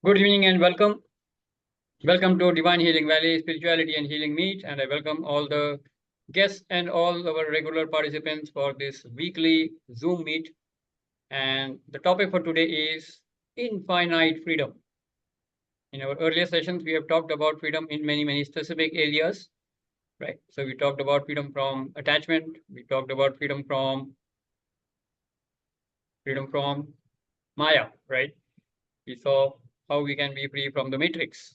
Good evening and welcome. Welcome to Divine Healing Valley Spirituality and Healing Meet. And I welcome all the guests and all our regular participants for this weekly Zoom meet. And the topic for today is infinite freedom. In our earlier sessions, we have talked about freedom in many specific areas, right? So we talked about freedom from attachment. We talked about freedom from Maya, right? We saw how we can be free from the matrix.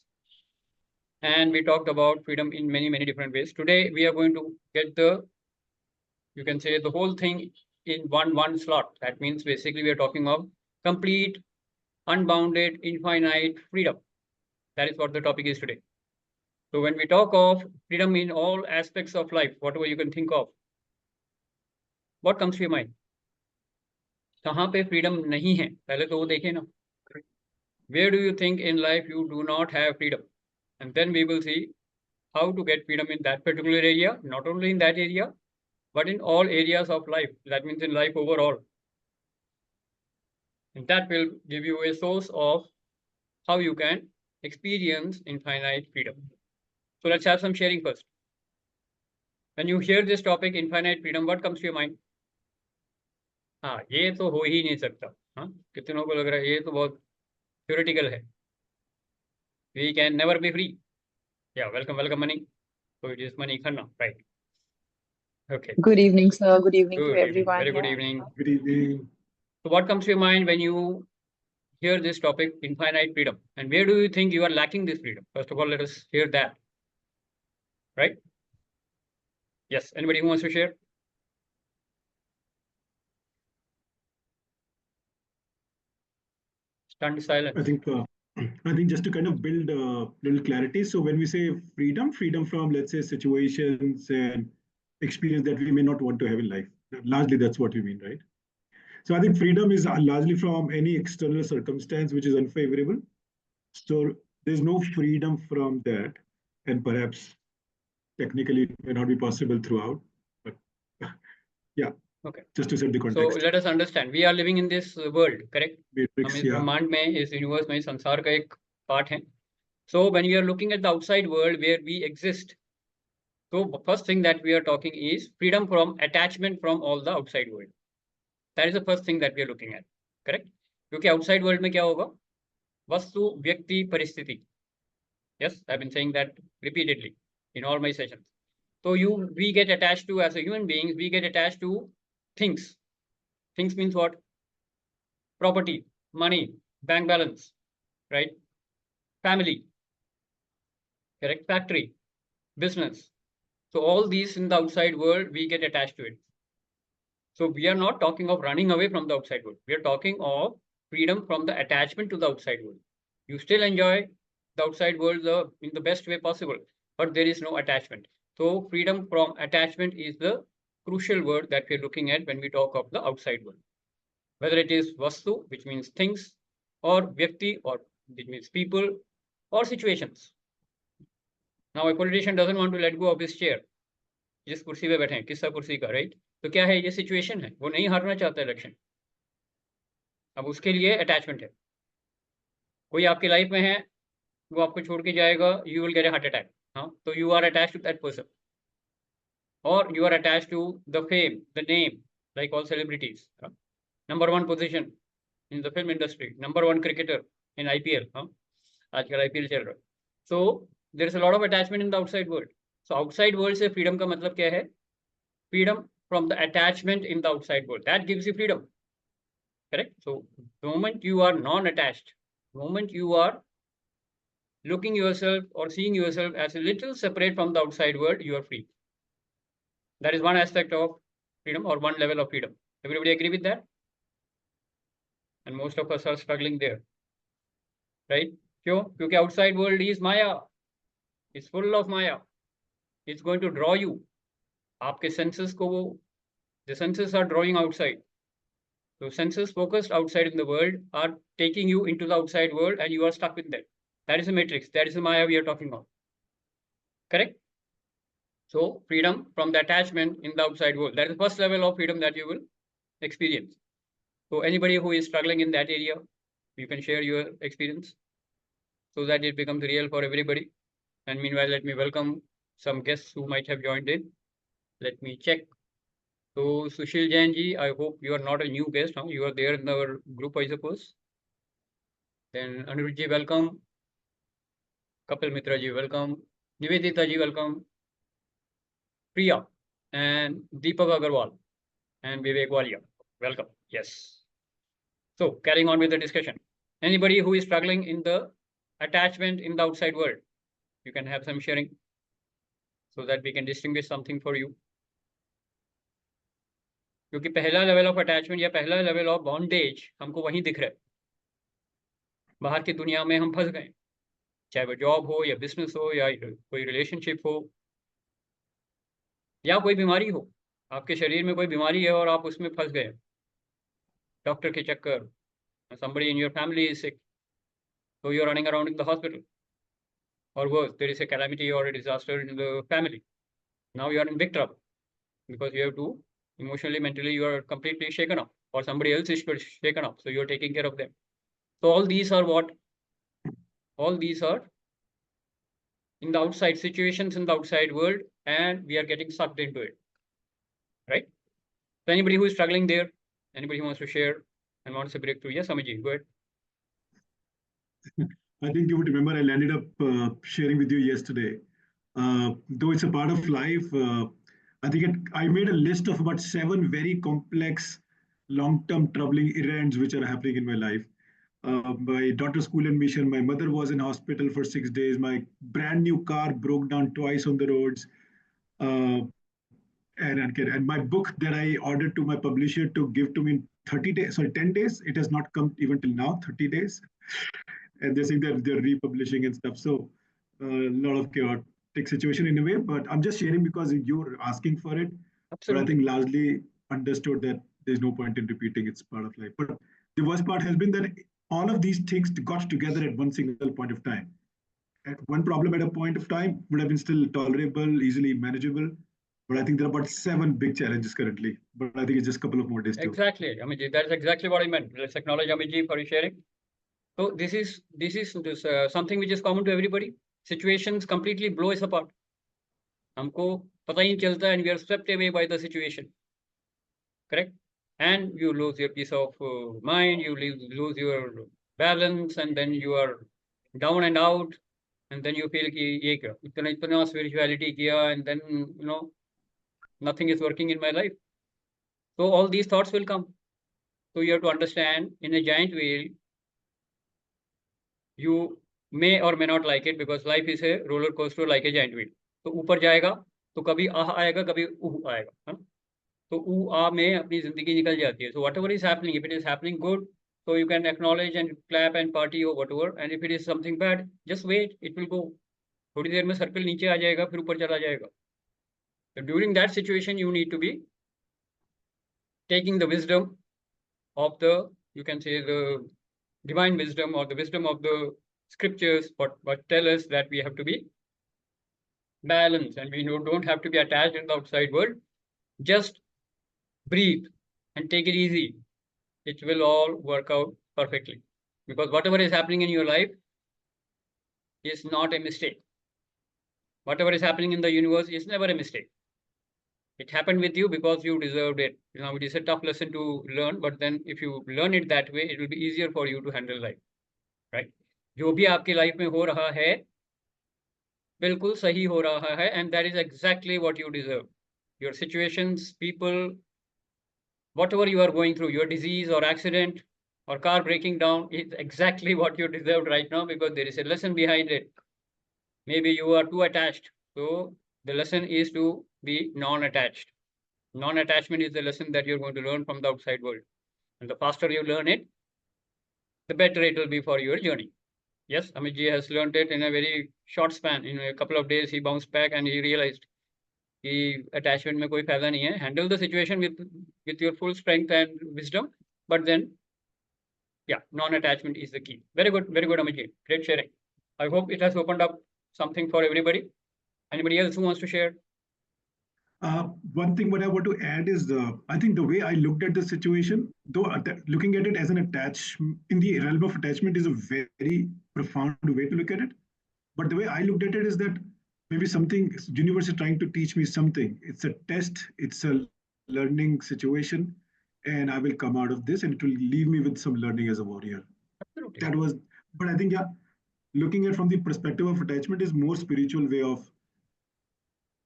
And we talked about freedom in many different ways. Today, we are going to get you can say the whole thing in one slot. That means basically we are talking of complete, unbounded, infinite freedom. That is what the topic is today. So when we talk of freedom in all aspects of life, whatever you can think of, what comes to your mind? कहाँ पे freedom नहीं है? पहले तो वो देखें ना. Where do you think in life you do not have freedom? And then we will see how to get freedom in that particular area, not only in that area, but in all areas of life. That means in life overall. And that will give you a source of how you can experience infinite freedom. So let's have some sharing first. When you hear this topic, infinite freedom, what comes to your mind? हाँ, ये तो हो ही नहीं सकता. हाँ, कितनों को लग रहा है ये तो बहुत theoretical है. We can never be free. Yeah, welcome money. So it is money khanna, right? Okay. Good evening, sir. Good evening Good to everyone. Very good evening. Good evening. So what comes to your mind when you hear this topic, infinite freedom? And where do you think you are lacking this freedom? First of all, let us hear that. Right? Yes. Anybody who wants to share? Stunned silence. I think just to kind of build a little clarity. So when we say freedom from, let's say, situations and experience that we may not want to have in life, largely that's what we mean, right? So I think freedom is largely from any external circumstance which is unfavorable. So there's no freedom from that, and perhaps technically it may not be possible throughout, but yeah. Okay. Just to set the context. So let us understand. We are living in this world, correct? Matrix, हम इस yeah. ब्रह्मांड में, इस universe में, संसार का एक part है. So when you are looking at the outside world where we exist, so first thing that we are talking is freedom from attachment from all the outside world. That is the first thing that we are looking at, correct? क्योंकि outside world में क्या होगा? वस्तु, व्यक्ति, परिस्थिति. Yes, I've been saying that repeatedly in all my sessions. So we get attached to, as a human beings, we get attached to things. Things means what? Property, money, bank balance, right? Family, correct? Factory, business. So all these in the outside world, we get attached to it. So we are not talking of running away from the outside world. We are talking of freedom from the attachment to the outside world. You still enjoy the outside world in the best way possible, but there is no attachment. So freedom from attachment is the crucial word that we're looking at when we talk of the outside world. Whether it is vastu, which means things, or vyakti, or which means people, or situations. Now a politician doesn't want to let go of his chair. जिस कुर्सी पे बैठे हैं, किसका कुर्सी का, right? तो क्या है, ये सिचुएशन है, वो नहीं हारना चाहता इलेक्शन. अब उसके लिए अटैचमेंट है. कोई आपकी लाइफ में है, वो आपको छोड़ के जाएगा, you will get a heart attack. हाँ, तो you are attached to that person, और you are attached to the fame, the name, like all celebrities. Number one position in the film industry, number one cricketer in IPL. आजकल IPL चल रहा है. So there is a lot of attachment in the outside world. So outside world से freedom का मतलब क्या है? Freedom from the attachment in the outside world. That gives you freedom. Correct? So the moment you are non-attached, the moment you are looking yourself or seeing yourself as a little separate from the outside world, you are free. That is one aspect of freedom or one level of freedom. Everybody agree with that? And most of us are struggling there. Right? क्यों? क्योंकि outside world is Maya. It's full of Maya. It's going to draw you. आपके senses को वो, the senses are drawing outside. So senses focused outside in the world are taking you into the outside world, and you are stuck with that. That is a matrix. That is the Maya we are talking about. Correct? So freedom from the attachment in the outside world. That is the first level of freedom that you will experience. So anybody who is struggling in that area, you can share your experience. so that it becomes real for everybody. And meanwhile, let me welcome some guests who might have joined in. Let me check. So Sushil Jain ji, I hope you are not a new guest. You are there in our group, I suppose. Then Anirudh ji, welcome. Kapil Mitra ji, welcome. Nivedita ji, welcome. Priya and Deepak Agarwal and Vivek Walia, welcome. Yes. So carrying on with the discussion. Anybody who is struggling in the attachment in the outside world, you can have some sharing so that we can distinguish something for you. क्योंकि पहला level of attachment या पहला level of bondage हमको वहीं दिख रहा है. बाहर की दुनिया में हम फंस गए, चाहे वो जॉब हो या बिजनेस हो या कोई रिलेशनशिप हो या कोई बीमारी हो. आपके शरीर में कोई बीमारी है और आप उसमें फंस गए, डॉक्टर के चक्कर. Somebody in your family is sick, so you're running around in the hospital. Or worse, there is a calamity or a disaster in the family. Now you are in big trouble because you have to emotionally, mentally, you are completely shaken up, or somebody else is shaken up, so you're taking care of them. So all these are what? All these are in the outside situations in the outside world, and we are getting sucked into it, right? So anybody who is struggling there, anybody who wants to share and wants a breakthrough? Yes, Amiji, go ahead. I think you would remember I landed up sharing with you yesterday. Though it's a part of life, I think I made a list of about 7 very complex, long-term troubling events which are happening in my life. My daughter's school admission, my mother was in hospital for 6 days, my brand new car broke down twice on the roads. And my book that I ordered to my publisher to give to me in 30 days, sorry, 10 days, it has not come even till now, 30 days. And they're saying that they're republishing and stuff. So a lot of chaotic situation in a way, but I'm just sharing because you're asking for it. Absolutely. But I think largely understood that there's no point in repeating, it's part of life. But the worst part has been that all of these things got together at one single point of time. At one problem at a point of time would have been still tolerable, easily manageable. But I think there are about 7 big challenges currently. But I think it's just a couple of more days too. Exactly, Amiji, that's exactly what I meant. Let's acknowledge Amiji for sharing. So this is something which is common to everybody. Situations completely blow us apart. हमको पता ही नहीं चलता, and we are swept away by the situation. Correct? And you lose your peace of mind, you lose your balance, and then you are down and out, and then you feel कि ये क्या इतना spirituality किया, and then nothing is working in my life. So all these thoughts will come. So you have to understand, in a giant wheel, you may or may not like it because life is a roller coaster like a giant wheel. तो ऊपर जाएगा तो कभी आह आएगा, कभी ऊह आएगा, है? तो ऊ आ में अपनी जिंदगी निकल जाती है. So whatever is happening, if it is happening good, so you can acknowledge and clap and party or whatever. And if it is something bad, just wait, it will go. थोड़ी देर में सर्कल नीचे आ जाएगा, फिर ऊपर चला जाएगा. So during that situation, you need to be taking the wisdom of the, you can say, the divine wisdom or the wisdom of the scriptures, what tell us that we have to be balanced and we don't have to be attached in the outside world. Just breathe and take it easy. It will all work out perfectly, because whatever is happening in your life is not a mistake. Whatever is happening in the universe is never a mistake. It happened with you because you deserved it. It is a tough lesson to learn, but then if you learn it that way, it will be easier for you to handle life, right? जो भी आपकी life में हो रहा है बिल्कुल सही हो रहा है, and that is exactly what you deserve. Your situations, people, whatever you are going through, your disease or accident or car breaking down, is exactly what you deserve right now, because there is a lesson behind it. Maybe you are too attached, so the lesson is to be non-attached. Non-attachment is the lesson that you're going to learn from the outside world, and the faster you learn it, the better it will be for your journey. Yes, Amit has learned it in a very short span. In a couple of days, he bounced back and he realized कि attachment में कोई फायदा नहीं है. Handle the situation with your full strength and wisdom, but then, yeah, non-attachment is the key. Very good, Amit. Great sharing. I hope it has opened up something for everybody. Anybody else who wants to share? One thing what I want to add is I think the way I looked at the situation, though looking at it as an attachment in the realm of attachment is a very profound way to look at it. But the way I looked at it is that maybe something universe is trying to teach me something. It's a test. It's a learning situation, and I will come out of this, and it will leave me with some learning as a warrior. Absolutely. That was, but I think yeah, looking at from the perspective of attachment is more spiritual way of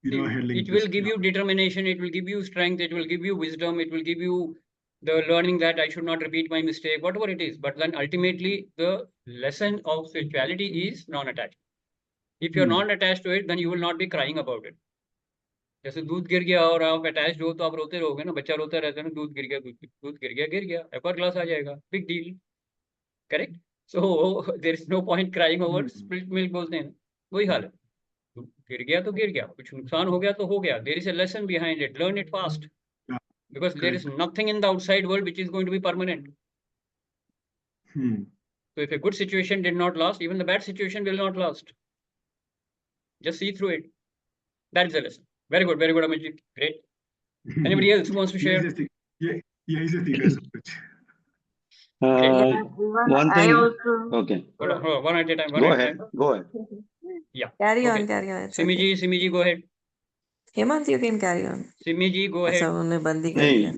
handling It this. will give you determination, it will give you strength, it will give you wisdom, it will give you the learning that I should not repeat my mistake, whatever it is. But then ultimately, the lesson of spirituality is non-attachment. If you're not attached to it, then you will not be crying about it. जैसे दूध गिर गया और आप attached हो तो आप रोते रहोगे ना, बच्चा रोता रहता है ना, दूध गिर गया, दूध गिर गया, एक और ग्लास आ जाएगा, big deal, correct. So there is no point crying over spilt milk, बोलते हैं, वही हाल है. गिर गया तो गिर गया, कुछ नुकसान हो गया तो हो गया. There is a lesson behind it, learn it fast, because there is nothing in the outside world which is going to be permanent. So if a good situation did not last, even the bad situation will not last. Just see through it. That is the lesson. Very good, Amit ji. Great. Anybody else who wants to share? Yeah, he's a thief as such. One thing. Okay. Hold on, one at a time. Go ahead. Yeah. Carry on. It's Simi ji, go ahead. Hemant, you can carry on. Simi ji, go ahead. अच्छा, उन्होंने बंदी कर दिया.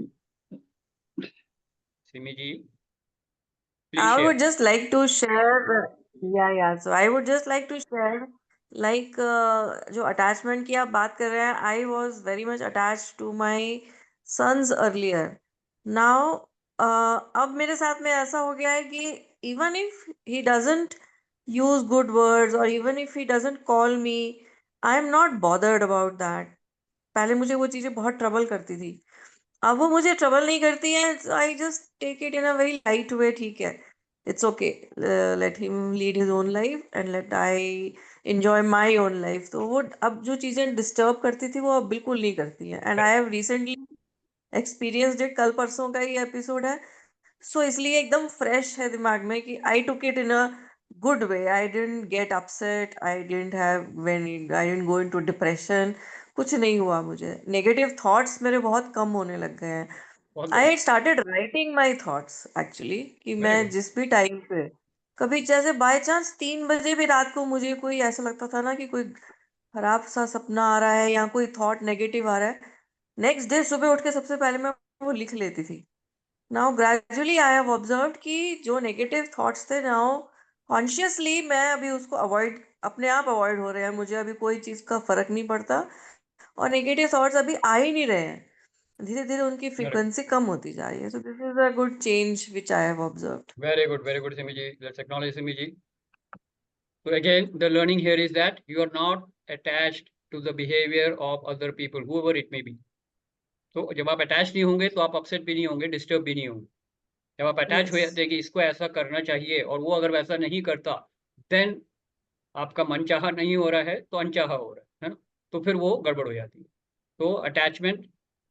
Simi ji, I would just like to share. Yeah. So I would just like to share, like जो attachment की आप बात कर रहे हैं, I was very much attached to my sons earlier. Now, अब मेरे साथ में ऐसा हो गया है कि even if he doesn't use good words or even if he doesn't call me, I am not bothered about that. पहले मुझे वो चीजें बहुत ट्रबल करती थी, अब वो मुझे ट्रबल नहीं करती है. I just take it in a very light way. ठीक है, it's okay, let him lead his own life and let I enjoy my own life. तो वो अब जो चीजें डिस्टर्ब करती थी वो अब बिल्कुल नहीं करती है. And I have recently experienced it. कल परसों का ही एपिसोड है, सो इसलिए एकदम फ्रेश है दिमाग में कि I took it in a good way. I didn't get upset, I didn't have when I didn't go into depression. कुछ नहीं हुआ मुझे. नेगेटिव थॉट्स मेरे बहुत कम होने लग गए हैं. I started writing my thoughts actually, कि मैं जिस भी टाइम पे कभी जैसे बाय चांस 3 बजे भी रात को मुझे कोई ऐसा लगता था ना कि कोई खराब सा सपना आ रहा है या कोई थॉट नेगेटिव आ रहा है, नेक्स्ट डे सुबह उठ के सबसे पहले मैं वो लिख लेती थी. Now gradually I have observed कि जो नेगेटिव थॉट्स थे, नाउ कॉन्शियसली मैं अभी उसको अवॉइड, अपने आप अवॉइड हो रहे हैं. मुझे अभी कोई चीज का फर्क नहीं पड़ता और नेगेटिव थॉट्स अभी आ ही नहीं रहे हैं. धीरे धीरे उनकी फ्रीक्वेंसी कम होती जा रही है. So this is a good change which I have observed. Very good, Simi ji. Let's acknowledge Simi ji. So again, the learning here is that you are not attached to the behavior of other people, whoever it may be. तो जब आप attach नहीं होंगे तो आप upset भी नहीं होंगे, डिस्टर्ब भी नहीं होंगे. जब आप अटैच हो जाते हैं कि इसको ऐसा करना चाहिए और वो अगर वैसा नहीं करता, देन आपका मन चाहा नहीं हो रहा है तो अनचाहा हो रहा है ना, तो फिर वो गड़बड़ हो जाती है. तो अटैचमेंट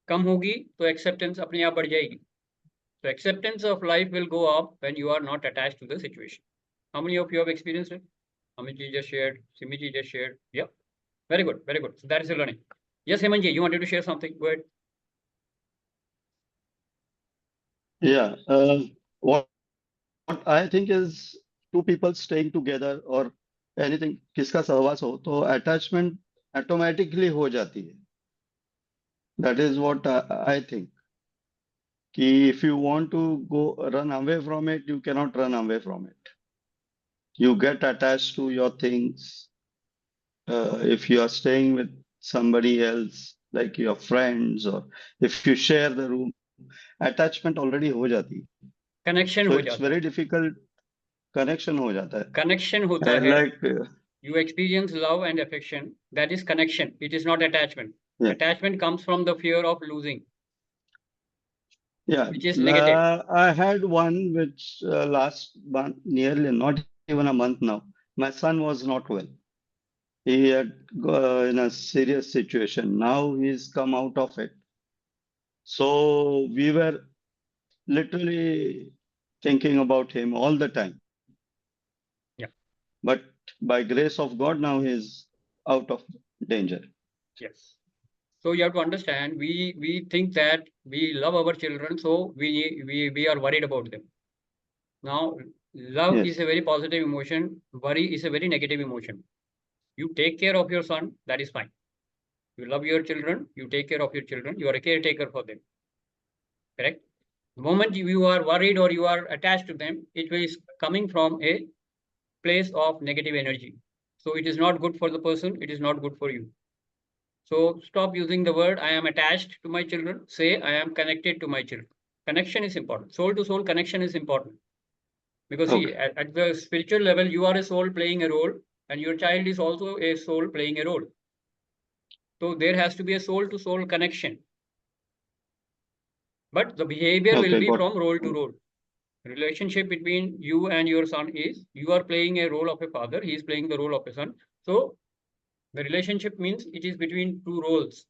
कम होगी तो एक्सेप्टेंस अपने आप बढ़ जाएगी. So acceptance of life will go up when you are not attached to the situation. How many of you have experienced it? Amit ji just shared, Simi ji just shared. Yeah, very good. So that is the learning. Yes, Hemant ji, you wanted to share something? Go ahead. Yeah. What I think is two people staying together or anything, किसका सहवास हो तो attachment automatically हो जाती है. That is what I think. कि if you want to go run away from it, you cannot run away from it. You get attached to your things. If you are staying with somebody else, like your friends, or if you share the room, attachment already हो जाती है. Connection So हो it's जाता है. very difficult. Connection हो जाता है. Connection होता है. Like you experience love and affection. That is connection. It is not attachment. Yeah. Attachment comes from the fear of losing. Yeah, which is negative. I had one which last month, nearly not even a month now. My son was not well. He had in a serious situation. Now he's come out of it. So we were literally thinking about him all the time. Yeah. But by grace of God, now he's out of danger. Yes. So you have to understand, we think that we love our children, so we are worried about them. Now, love Yes. is a very positive emotion. Worry is a very negative emotion. You take care of your son, that is fine. You love your children, you take care of your children, you are a caretaker for them. Correct? The moment you are worried or you are attached to them, it is coming from a place of negative energy. So it is not good for the person, it is not good for you. So stop using the word I am attached to my children. Say I am connected to my children. Connection is important. Soul to soul connection is important. Because see, Okay. at the spiritual level, you are a soul playing a role, and your child is also a soul playing a role. So there has to be a soul to soul connection. But the behavior will Okay, be got from role to role. Relationship between you and your son is you are playing a role of a father, he is playing the role of a son. So the relationship means it is between two roles.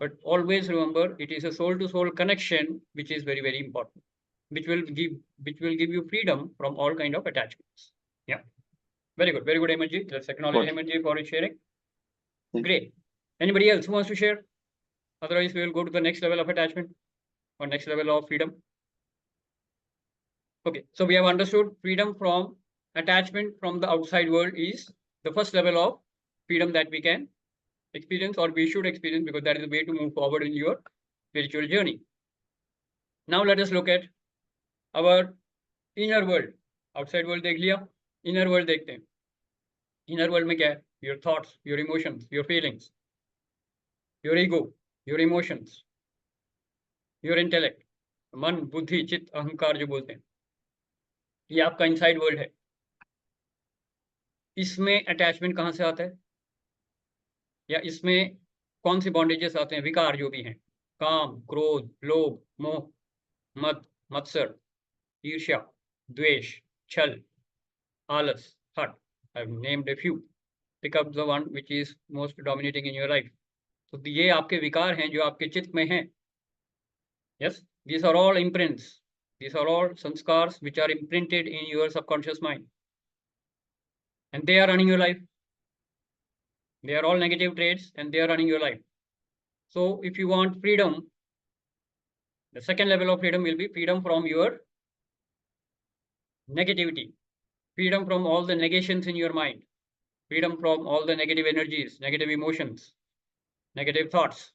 But always remember, it is a soul to soul connection, which is very, very important, which will give you freedom from all kind of attachments. Yeah. Very good, Hemantji. Let's acknowledge it. Hemantji for his sharing. Thank Great. Anybody else who wants to share? Otherwise, we will go to the next level of attachment or next level of freedom. Okay, so we have understood freedom from attachment from the outside world is the first level of freedom that we can experience or we should experience, because that is the way to move forward in your spiritual journey. Now let us look at our inner world. Outside world देख लिया, inner world देखते हैं. Inner world में क्या है? Your thoughts, your emotions, your feelings, your ego, your emotions, your intellect, मन, बुद्धि, चित्त, अहंकार जो बोलते हैं, ये आपका इनसाइड वर्ल्ड है. इसमें अटैचमेंट कहाँ से आता है, या इसमें कौन सी बॉन्डेजेस आते हैं, विकार जो भी हैं, काम, क्रोध, लोभ, मोह, मद, मत्सर, ईर्ष्या, द्वेष, छल, आलस, हट. I've named a few. Pick up the one which is most dominating in your life. तो ये आपके विकार हैं जो आपके चित्त में हैं. Yes, these are all imprints. These are all sanskars which are imprinted in your subconscious mind, and they are running your life. They are all negative traits and they are running your life. So if you want freedom, the second level of freedom will be freedom from your negativity, freedom from all the negations in your mind, freedom from all the negative energies, negative emotions, negative thoughts,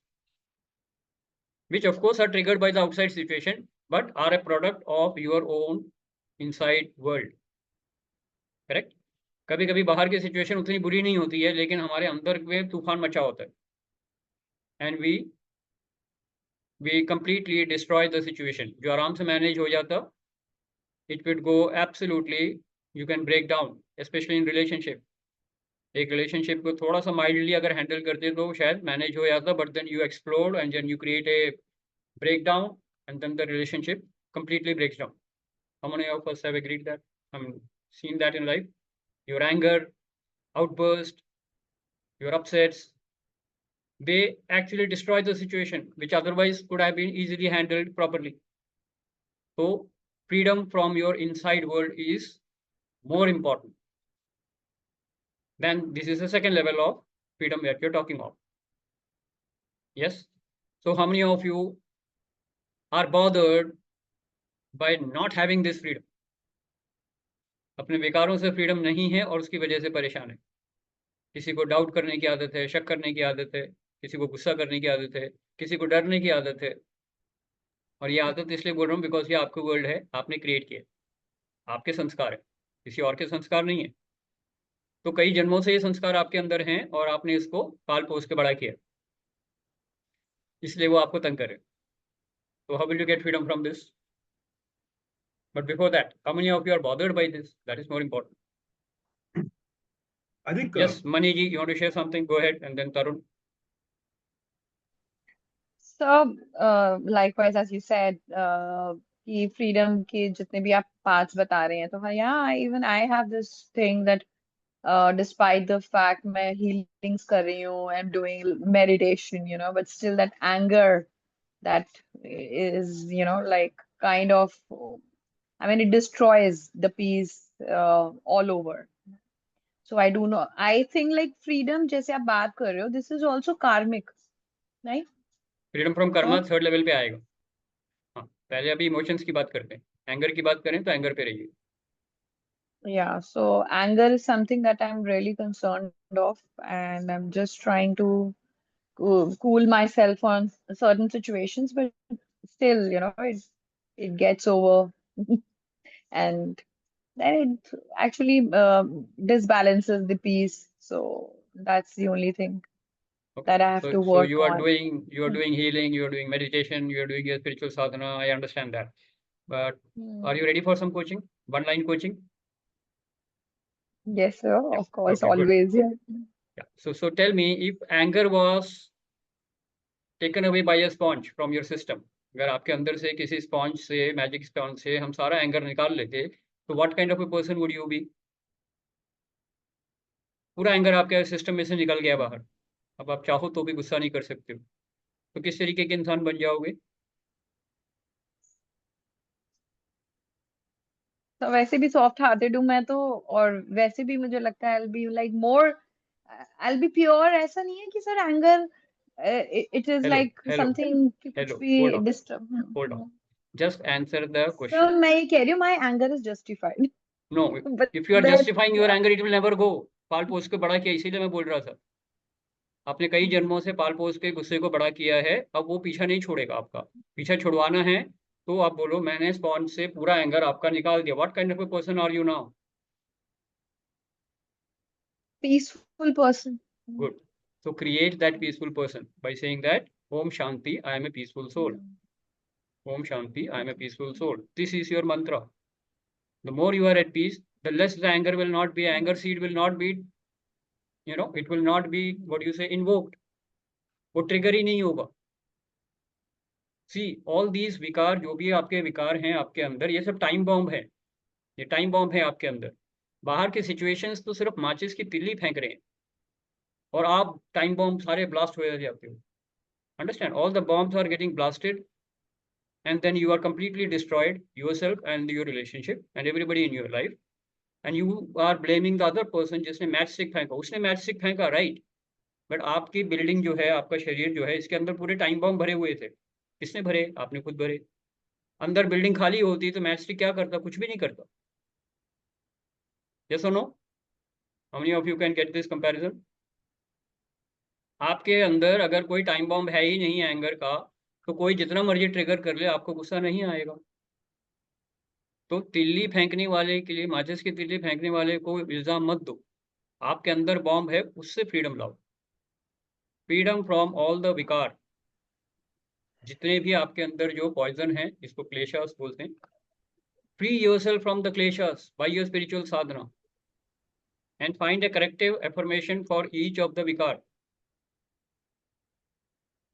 which of course are triggered by the outside situation, but are a product of your own inside world. Correct? कभी कभी बाहर की situation उतनी बुरी नहीं होती है, लेकिन हमारे अंदर में तूफान मचा होता है, and we completely destroy the situation. जो आराम से मैनेज हो जाता, it would go absolutely, you can break down, especially in relationship. एक रिलेशनशिप को थोड़ा सा माइल्डली अगर हैंडल करते तो शायद मैनेज हो जाता, but then you explode and then you create a breakdown, and then the relationship completely breaks down. How many of us have agreed that? Seen that in life. Your anger, outburst, your upsets, they actually destroy the situation, which otherwise could have been easily handled properly. So freedom from your inside world is more important. Then this is the second level of freedom that you're talking of. Yes. So how many of you are bothered by not having this freedom? अपने विकारों से freedom नहीं है और उसकी वजह से परेशान है. किसी को डाउट करने की आदत है, शक करने की आदत है, किसी को गुस्सा करने की आदत है, किसी को डरने की आदत है. और ये आदत इसलिए बोल रहा हूँ बिकॉज ये आपका वर्ल्ड है, आपने क्रिएट किया, आपके संस्कार है, किसी और के संस्कार नहीं है. तो कई जन्मों से ये संस्कार आपके अंदर हैं और आपने इसको पाल पोस के बड़ा किया, इसलिए वो आपको तंग करे. तो how will you get freedom from this? But before that, how many of you are bothered by this? That is more important. I think yes, Maniji, you want to share something? Go ahead, and then Tarun. So, likewise, as you said, कि freedom के जितने भी आप paths बता रहे हैं, तो हाँ, yeah, even I have this thing that despite the fact मैं healings कर रही हूँ, I'm doing meditation, but still that anger that is, like kind of, I mean, it destroys the peace all over. So I do know. I think like freedom, जैसे आप बात कर रहे हो, this is also karmic, right? Freedom from Karma तो third level पे आएगा. हाँ, पहले अभी इमोशंस की बात करते हैं. एंगर की बात करें तो एंगर पे रहिए. Yeah, so anger is something that I'm really concerned of, and I'm just trying to cool myself on certain situations, but still, it gets over, and then it actually disbalances the peace. So that's the only thing Okay. that I have to So work you are on. doing healing, you are doing meditation, you are doing your spiritual sadhana. I understand that. But are you ready for some coaching? One-line coaching? Yes, sir. Yeah. Of course, Okay, good. always. Yeah. Yeah. So tell me, if anger was taken away by a sponge from your system, अगर आपके अंदर से किसी sponge से, magic sponge से हम सारा anger निकाल लेते, तो what kind of a person would you be? पूरा एंगर आपके सिस्टम में से निकल गया बाहर, अब आप चाहो तो भी गुस्सा नहीं कर सकते हो, तो किस तरीके के इंसान बन जाओगे? तो वैसे भी सॉफ्ट हार्टेड हूँ मैं तो, और वैसे भी मुझे लगता है I'll be pure. ऐसा नहीं है कि sir anger it is like something कि कुछ भी disturb. Hold on. Just answer the तो question. मैं ये कह रही हूँ my anger is justified. No, But if you are that justifying your anger, it will never go. पाल पोस के बड़ा किया, इसीलिए मैं बोल रहा था. आपने कई जन्मों से पाल पोस के गुस्से को बड़ा किया है, अब वो पीछा नहीं छोड़ेगा आपका. पीछा छुड़वाना है तो आप बोलो मैंने स्पॉन्ज से पूरा एंगर आपका निकाल दिया. What kind of a person are you now? peaceful person. Good. So create that peaceful person by saying that Om Shanti, I am a peaceful soul. Om Shanti, I am a peaceful soul. This is your mantra. The more you are at peace, the less the anger will not be, anger seed will not be, it will not be, what you say, invoked. वो trigger ही नहीं होगा. See all these विकार, जो भी आपके विकार हैं आपके अंदर, ये सब टाइम बॉम्ब है. ये टाइम बॉम्ब है आपके अंदर. बाहर के सिचुएशंस तो सिर्फ माचिस की तिल्ली फेंक रहे हैं और आप टाइम बॉम्ब सारे ब्लास्ट हो जाते हो. Understand, all the bombs are getting blasted and then you are completely destroyed, yourself and your relationship and everybody in your life, and you are blaming the other person जिसने match stick फेंका. उसने match stick फेंका, right, but आपकी building जो है, आपका शरीर जो है, इसके अंदर पूरे टाइम बॉम्ब भरे हुए थे. किसने भरे? आपने खुद भरे. अंदर बिल्डिंग खाली होती तो मैच स्टिक क्या करता? कुछ भी नहीं करता. यस और no? How many of you can get this comparison? आपके अंदर अगर कोई टाइम बॉम्ब है ही नहीं है एंगर का, तो कोई जितना मर्जी ट्रिगर कर ले आपको गुस्सा नहीं आएगा. तो तिल्ली फेंकने वाले के लिए, माचिस की तिल्ली फेंकने वाले को इल्जाम मत दो. आपके अंदर बॉम्ब है, उससे फ्रीडम लाओ. फ्रीडम फ्रॉम ऑल द विकार. जितने भी आपके अंदर जो पॉइजन है, इसको क्लेशास बोलते हैं. Free yourself from the kleshas by your spiritual sadhana and find a corrective affirmation for each of the vikar.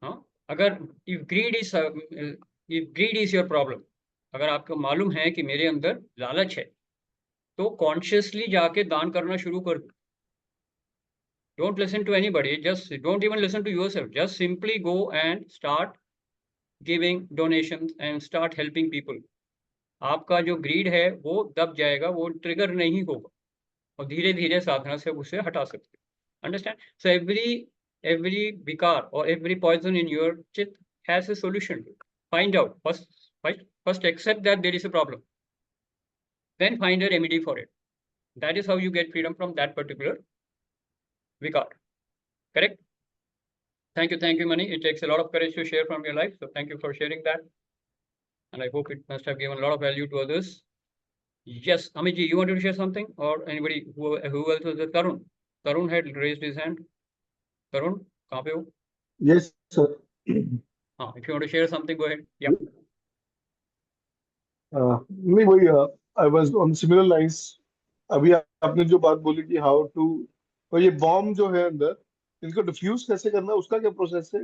हाँ, अगर if greed is your problem, अगर आपको मालूम है कि मेरे अंदर लालच है, तो कॉन्शियसली जाके दान करना शुरू कर दो. Don't listen to anybody, just don't even listen to yourself, just simply go and start giving donations and start helping people. आपका जो ग्रीड है वो दब जाएगा, वो ट्रिगर नहीं होगा और धीरे धीरे साधना से उसे हटा सकते. Understand? So every vikar or every poison in your chit has a solution. Find out first accept that there is a problem, then find a remedy for it. That is how you get freedom from that particular vikar. Correct? Thank you Mani. It takes a lot of courage to share from your life, so thank you for sharing that, and I hope it must have given a lot of value to others. Yes, Amit ji, you wanted to share something, or anybody who else was there? Tarun had raised his hand. Tarun, कहाँ पे हो? Yes, sir. हाँ, if you want to share something, go ahead. Yeah. नहीं वही I was on similar lines. अभी आपने जो बात बोली कि how to, और ये बॉम्ब जो है अंदर, इसको डिफ्यूज कैसे करना, उसका क्या प्रोसेस है?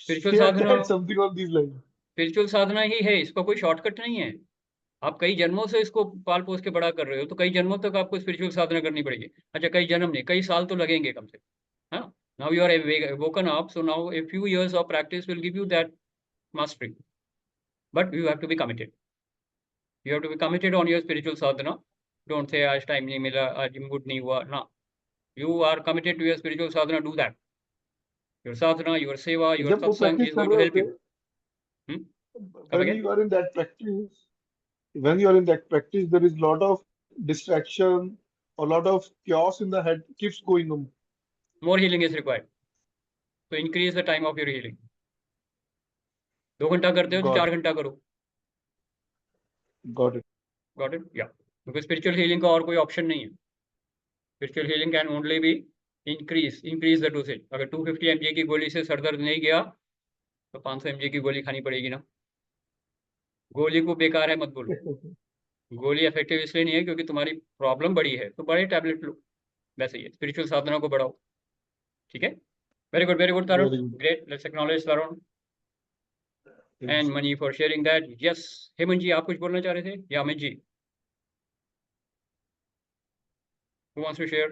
Spiritual sadhana, something on these lines. Spiritual sadhana ही है, इसका कोई शॉर्टकट नहीं है. आप कई जन्मों से इसको पाल पोस के बड़ा कर रहे हो, तो कई जन्मों तक आपको स्पिरिचुअल साधना करनी पड़ेगी. अच्छा, कई जन्म नहीं, कई साल तो लगेंगे कम से. हाँ, now you are woken up, so now a few years of practice will give you that mastery, but you have to be committed. You have to be committed on your spiritual sadhana. Don't say आज time नहीं मिला, आज mood नहीं हुआ ना. You are committed to your spiritual sadhana. Do that. Your sadhana, your seva, your जब वो satsang practice is कर going to रहे help होते you. when you are in that practice, when you are in that practice, there is a lot of distraction, a lot of chaos in the head keeps going on. More healing is required. So increase the time of your healing. 2 घंटा करते हो तो 4 घंटा करो. Got it. Got it? Yeah. Because spiritual healing का और कोई option नहीं है. Spiritual healing can only be increase the dosage. अगर 250 mg की गोली से सर दर्द नहीं गया तो 500 mg की गोली खानी पड़ेगी ना. गोली को बेकार है मत बोलो. गोली इफेक्टिव इसलिए नहीं है क्योंकि तुम्हारी प्रॉब्लम बड़ी है तो बड़े टैबलेट लो. वैसे ही है, स्पिरिचुअल साधना को बढ़ाओ. ठीक है. Very good Tarun. Great. Let's acknowledge Tarun and Mani for sharing that. Yes Hemant ji, आप कुछ बोलना चाह रहे थे या Amit ji? Who wants to share?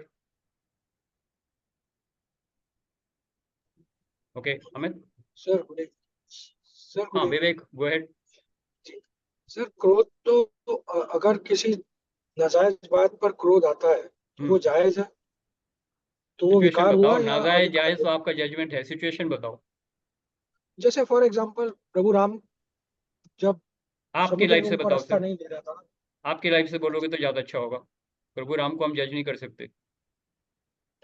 Okay, Amit. Sir, good evening. Sir, good हाँ, evening. विवेक, go ahead. सर, क्रोध तो अगर किसी नाजायज बात पर क्रोध आता है तो वो जायज है, तो वो सिचुएशन विकार हुआ बताओ. या नाजायज अविकार जायज तो हुआ? आपका जजमेंट है. सिचुएशन बताओ. जैसे फॉर एग्जांपल प्रभु राम जब आपकी समुद्र लाइफ में से उनको बताओ रास्ता सर. नहीं दे रहा था, आपकी लाइफ से बोलोगे तो ज्यादा अच्छा होगा. प्रभु राम को हम जज नहीं कर सकते.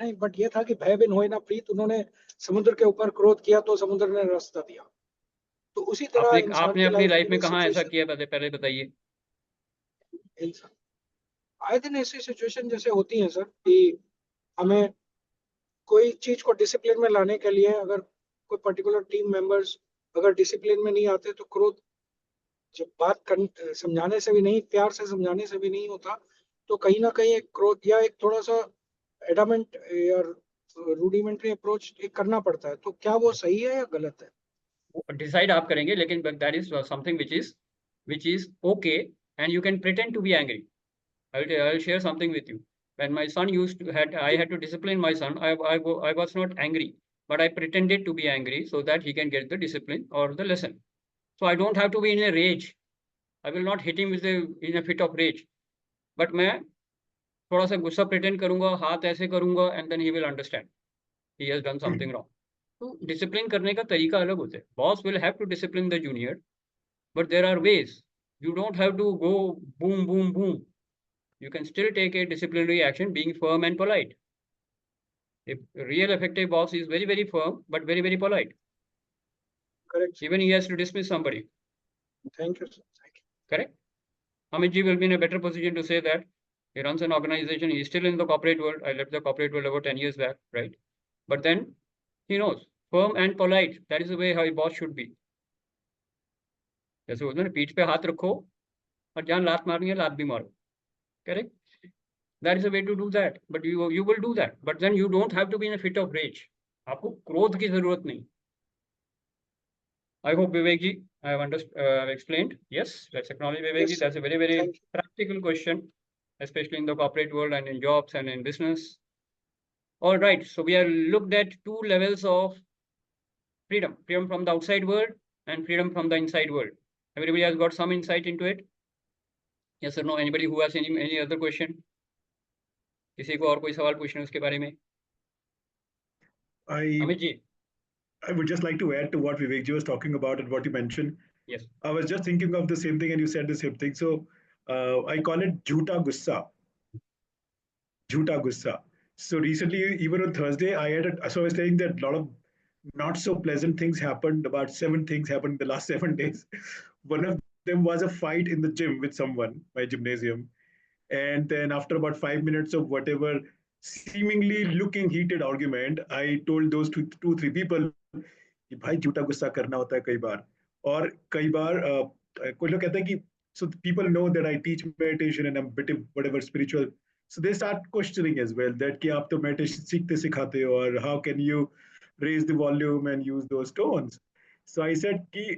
नहीं, बट ये था कि भय बिन होए ना प्रीत, उन्होंने समुद्र के ऊपर क्रोध किया तो समुद्र ने रास्ता दिया. तो उसी तरह इंसान आपने की अपनी लाइफ लाइफ में भी कहाँ ऐसा सिचुएशन, किया? पहले बताइए. आए दिन ऐसी सिचुएशन जैसे होती है सर कि हमें कोई चीज को डिसिप्लिन में लाने के लिए अगर कोई पर्टिकुलर टीम मेंबर्स अगर डिसिप्लिन में नहीं आते तो क्रोध, जब समझाने से भी नहीं, प्यार से समझाने से भी नहीं होता, तो कहीं ना कहीं एक क्रोध या एक थोड़ा सा एडामेंट या रूडिमेंट्री अप्रोच एक करना पड़ता है. तो क्या वो सही है या गलत है? डिसाइड आप करेंगे, लेकिन that is something which is okay and you can pretend to be angry. I'll share something with you. When my son I had to discipline my son. I was not angry, but I pretended to be angry so that he can get the discipline or the lesson. So I don't have to be in a rage. I will not hit him in a fit of rage. But मैं थोड़ा सा गुस्सा pretend करूंगा, हाथ ऐसे करूंगा, and then he will understand he has done something wrong. तो discipline करने का तरीका अलग होता है. Boss will have to discipline the junior, but there are ways. You don't have to go boom, boom, boom. You can still take a disciplinary action being firm and polite. A real effective boss is very, very firm, but very, very polite. Correct. Even he has to dismiss somebody. Thank you, sir. Thank you. Correct? Amit ji will be in a better position to say that. He runs an organization. He's still in the corporate world. I left the corporate world about 10 years back, right? But then he knows firm and polite. That is the way how a boss should be. जैसे बोलते हैं ना, पीठ पे हाथ रखो और जहां लात मारनी है लात भी मारो. Correct? That is a way to do that. But you will do that. But then you don't have to be in a fit of rage. आपको क्रोध की जरूरत नहीं. I hope Vivek ji, I have explained. Yes, let's acknowledge Vivek ji. Yes, That's a very, very thank you. practical question, especially in the corporate world and in jobs and in business. All right. So we have looked at 2 levels of freedom: freedom from the outside world and freedom from the inside world. Everybody has got some insight into it. Yes or no? Anybody who has any other question? किसी को और कोई सवाल पूछना है उसके बारे में? Amit ji. I would just like to add to what Vivek ji was talking about and what you mentioned. Yes. I was just thinking of the same thing and you said the same thing. So I call it jhuta gussa. Jhuta gussa. So recently, even on Thursday, so I was saying that a lot of not so pleasant things happened. About 7 things happened in the last 7 days. One of them was a fight in the gym with someone, my gymnasium. And then after about 5 minutes of whatever seemingly looking heated argument, I told those two, 3 people कि भाई झूठा गुस्सा करना होता है कई बार. और कई बार कोई लोग कहते हैं कि so people know that I teach meditation and I'm a bit of whatever spiritual, so they start questioning as well that कि आप तो meditation सीखते सिखाते हो और how can you raise the volume and use those tones. So I said कि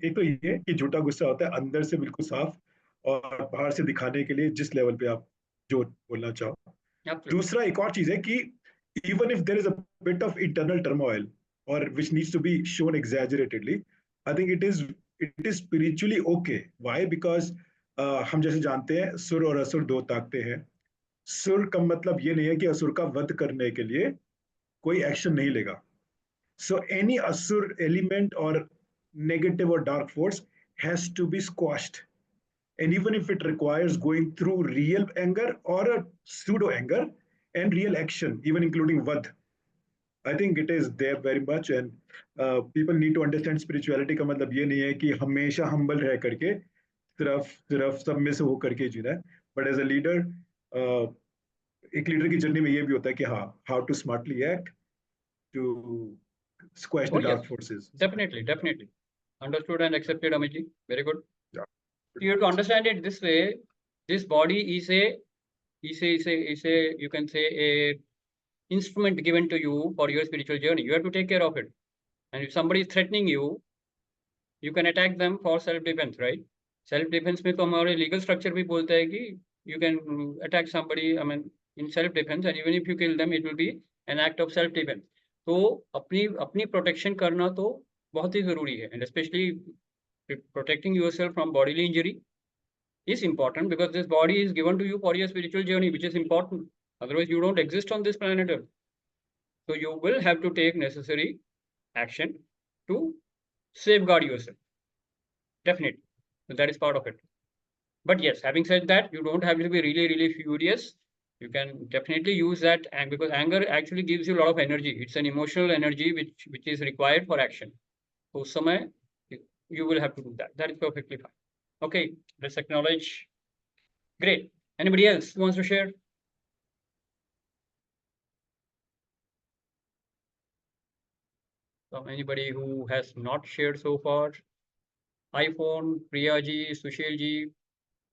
एक तो ये कि झूठा गुस्सा होता है अंदर से बिल्कुल साफ और बाहर से दिखाने के लिए जिस लेवल पे आप जो बोलना चाहो. दूसरा एक और चीज है कि even if there is a bit of internal turmoil or which needs to be shown exaggeratedly, I think it is spiritually okay. Why? Because हम जैसे जानते हैं सुर और असुर 2 ताकतें हैं. सुर का मतलब ये नहीं है कि असुर का वध करने के लिए कोई एक्शन नहीं लेगा. So any asur element or negative or dark force has to be squashed. And even if it requires going through real anger or a pseudo anger and real action, even including vad, I think it is there very much. And people need to understand spirituality का मतलब ये नहीं है कि हमेशा humble रह करके सिर्फ सब में से हो करके जीना है. But as a leader, एक लीडर की जर्नी में ये भी होता है कि हाँ, how to smartly act to squash the dark forces. Definitely. Understood and accepted, Amit. Very good. Yeah. You have to understand it this way. This body is a you can say a instrument given to you for your spiritual journey. You have to take care of it. And if somebody is threatening you, you can attack them for self-defense, right? Self-defense में तो हमारे legal structure भी बोलता है कि you can attack somebody, I mean, in self-defense, and even if you kill them, it will be an act of self-defense. तो अपनी protection करना तो बहुत ही जरूरी है, and especially protecting yourself from bodily injury is important, because this body is given to you for your spiritual journey, which is important. Otherwise, you don't exist on this planet Earth. So you will have to take necessary action to safeguard yourself. Definitely. So that is part of it. But yes, having said that, you don't have to be really furious. You can definitely use that, and because anger actually gives you a lot of energy. It's an emotional energy which is required for action. So us samay you will have to do that. That is perfectly fine. Okay, let's acknowledge. Great. Anybody else who wants to share? So anybody who has not shared so far? iPhone, Priya ji, Sushil ji,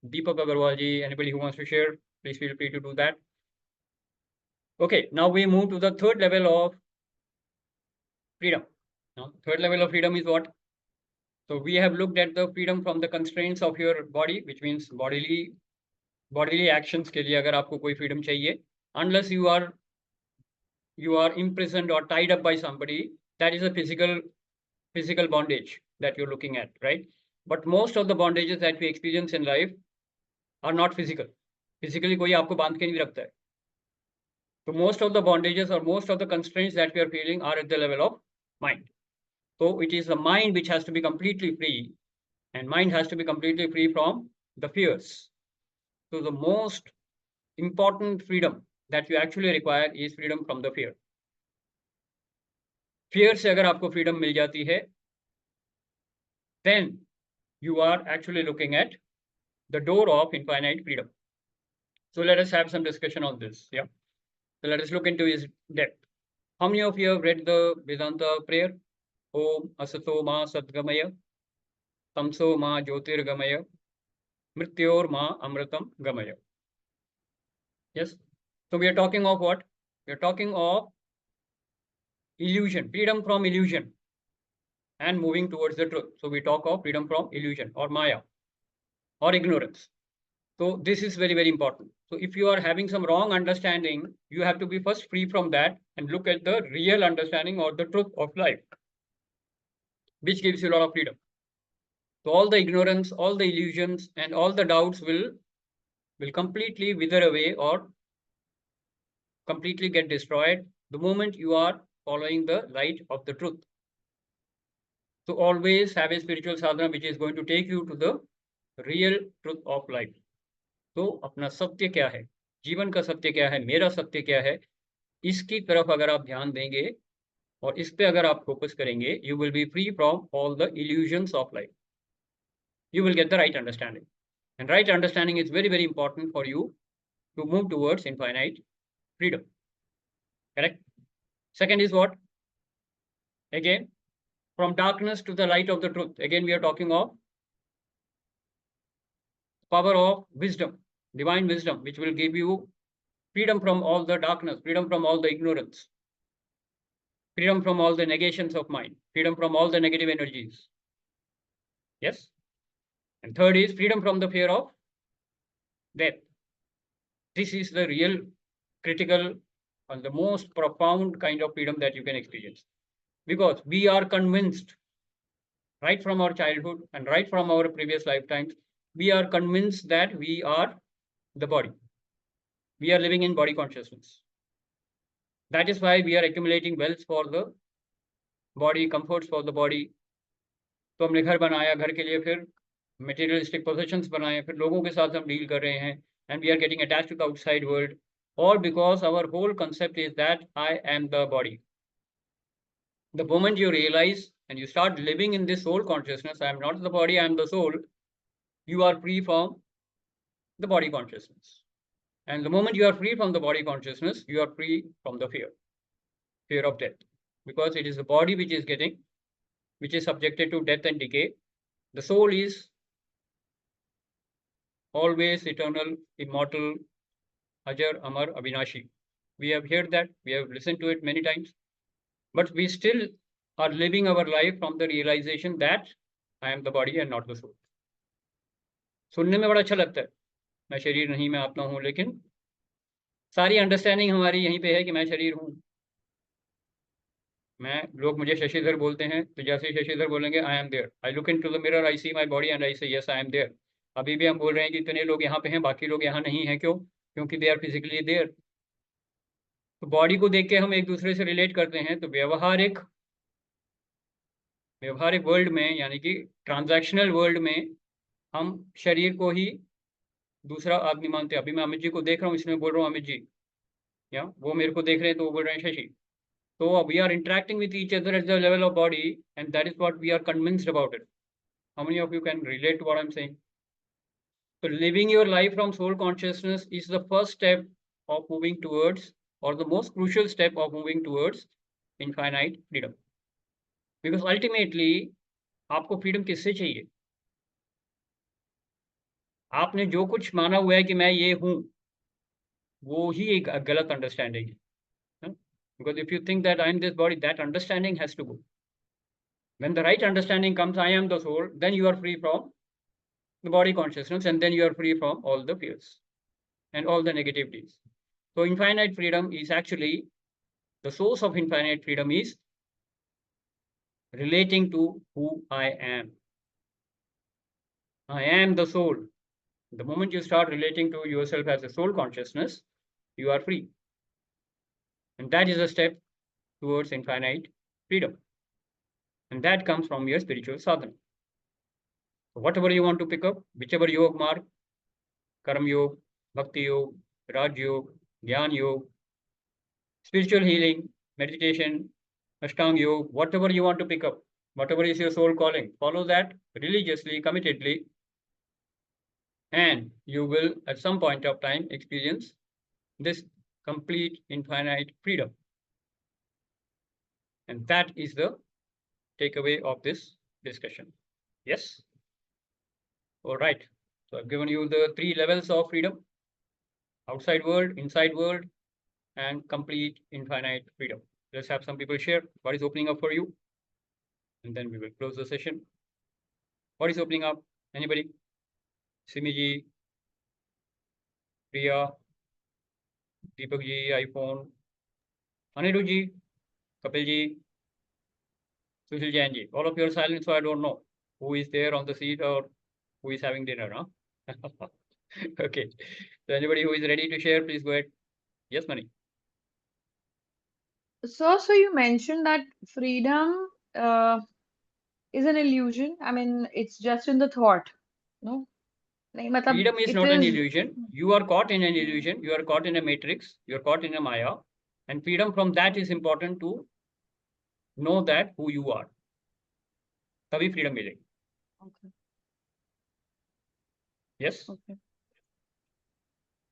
Deepak Agarwal ji, anybody who wants to share, please feel free to do that. Okay, now we move to the third level of freedom. Now, third level of freedom is what? So we have looked at the freedom from the constraints of your body, which means bodily actions के लिए अगर आपको कोई freedom चाहिए, unless you are imprisoned or tied up by somebody, that is a physical bondage that you're looking at, right? But most of the bondages that we experience in life are not physical. Physically कोई आपको बांध के नहीं रखता है. So most of the bondages or most of the constraints that we are feeling are at the level of mind. So it is the mind which has to be completely free, and mind has to be completely free from the fears. So the most important freedom that you actually require is freedom from the fear. Fear से अगर आपको freedom मिल जाती है, then you are actually looking at the door of infinite freedom. So let us have some discussion on this. Yeah. So let us look into his depth. How many of you have read the Vedanta prayer? Om Asato Ma Sadgamaya, Tamso Ma Jyotirgamaya, Mrityor Ma Amritam Gamaya. Yes. So we are talking of what? We are talking of illusion, freedom from illusion, and moving towards the truth. So we talk of freedom from illusion or Maya or ignorance. So this is very important. So if you are having some wrong understanding, you have to be first free from that and look at the real understanding or the truth of life, which gives you a lot of freedom. So all the ignorance, all the illusions, and all the doubts will completely wither away or completely get destroyed the moment you are following the light of the truth. So always have a spiritual sadhana which is going to take you to the real truth of life. तो अपना सत्य क्या है, जीवन का सत्य क्या है, मेरा सत्य क्या है, इसकी तरफ अगर आप ध्यान देंगे और इस पे अगर आप फोकस करेंगे, you will be free from all the illusions of life. You will get the right understanding, and right understanding is very important for you to move towards infinite freedom. Correct? Second is what? Again, from darkness to the light of the truth. Again, we are talking of power of wisdom, divine wisdom, which will give you freedom from all the darkness, freedom from all the ignorance, freedom from all the negations of mind, freedom from all the negative energies. Yes. And third is freedom from the fear of death. This is the real critical and the most profound kind of freedom that you can experience, because we are convinced right from our childhood and right from our previous lifetimes, we are convinced that we are the body. We are living in body consciousness. That is why we are accumulating wealth for the body, comforts for the body. तो हमने घर बनाया, घर के लिए फिर materialistic possessions बनाए, फिर लोगों के साथ हम deal कर रहे हैं, and we are getting attached to the outside world, all because our whole concept is that I am the body. The moment you realize and you start living in this soul consciousness, I am not the body, I am the soul, you are free from the body consciousness. And the moment you are free from the body consciousness, you are free from the fear of death, because it is the body which is subjected to death and decay. The soul is always eternal, immortal, Ajar, Amar, Avinashi. We have heard that, we have listened to it many times, but we still are living our life from the realization that I am the body and not the soul. सुनने में बड़ा अच्छा लगता है, मैं शरीर नहीं, मैं आत्मा हूं, लेकिन सारी अंडरस्टैंडिंग हमारी यहीं पे है कि मैं शरीर हूं। लोग मुझे शशिधर बोलते हैं, तो जैसे ही शशिधर बोलेंगे I am there, I look into the mirror, I see my body and I say yes I am there. अभी भी हम बोल रहे हैं कि इतने लोग यहाँ पे हैं, बाकी लोग यहाँ नहीं हैं, क्यों? क्योंकि दे आर फिजिकली देयर। तो बॉडी को देख के हम एक दूसरे से रिलेट करते हैं। तो व्यवहारिक वर्ल्ड में, यानी कि ट्रांजैक्शनल वर्ल्ड में, हम शरीर को ही दूसरा आदमी मानते हैं। अभी मैं अमित जी को देख रहा हूँ, इसमें बोल रहा हूँ अमित जी, या वो मेरे को देख रहे हैं तो वो बोल रहे हैं Shashi. So we are interacting with each other at the level of body, and that is what we are convinced about it. How many of you can relate to what I'm saying? So living your life from soul consciousness is the first step of moving towards, or the most crucial step of moving towards infinite freedom. Because ultimately, आपको freedom किससे चाहिए? आपने जो कुछ माना हुआ है कि मैं ये हूँ, वो ही एक गलत अंडरस्टैंडिंग है। Because if you think that I am this body, that understanding has to go. When the right understanding comes, I am the soul, then you are free from the body consciousness, and then you are free from all the fears and all the negativities. So infinite freedom is actually, the source of infinite freedom is relating to who I am. I am the soul. The moment you start relating to yourself as a soul consciousness, you are free. And that is a step towards infinite freedom. And that comes from your spiritual sadhana. So whatever you want to pick up, whichever yoga mark, karma yoga, bhakti yoga, raj yoga, jnana yoga, spiritual healing, meditation, ashtanga yoga, whatever you want to pick up, whatever is your soul calling, follow that religiously, committedly, and you will at some point of time experience this complete infinite freedom. And that is the takeaway of this discussion. Yes? All right. So I've given you the 3 levels of freedom: outside world, inside world, and complete infinite freedom. Let's have some people share what is opening up for you, and then we will close the session. What is opening up? Anybody? Simi ji, Priya, Deepak ji, iPhone, Anirudh ji, Kapil ji, Sushil Jain ji. All of you are silent, so I don't know who is there on the seat or who is having dinner, huh? Okay. So anybody who is ready to share, please go ahead. Yes, Mani. So you mentioned that freedom is an illusion. I mean, it's just in the thought, no? Freedom is not an illusion. You are caught in an illusion. You are caught in a matrix. You are caught in a Maya. And freedom from that is important to know that who you are. तभी freedom मिलेगी. Okay. Yes. Okay.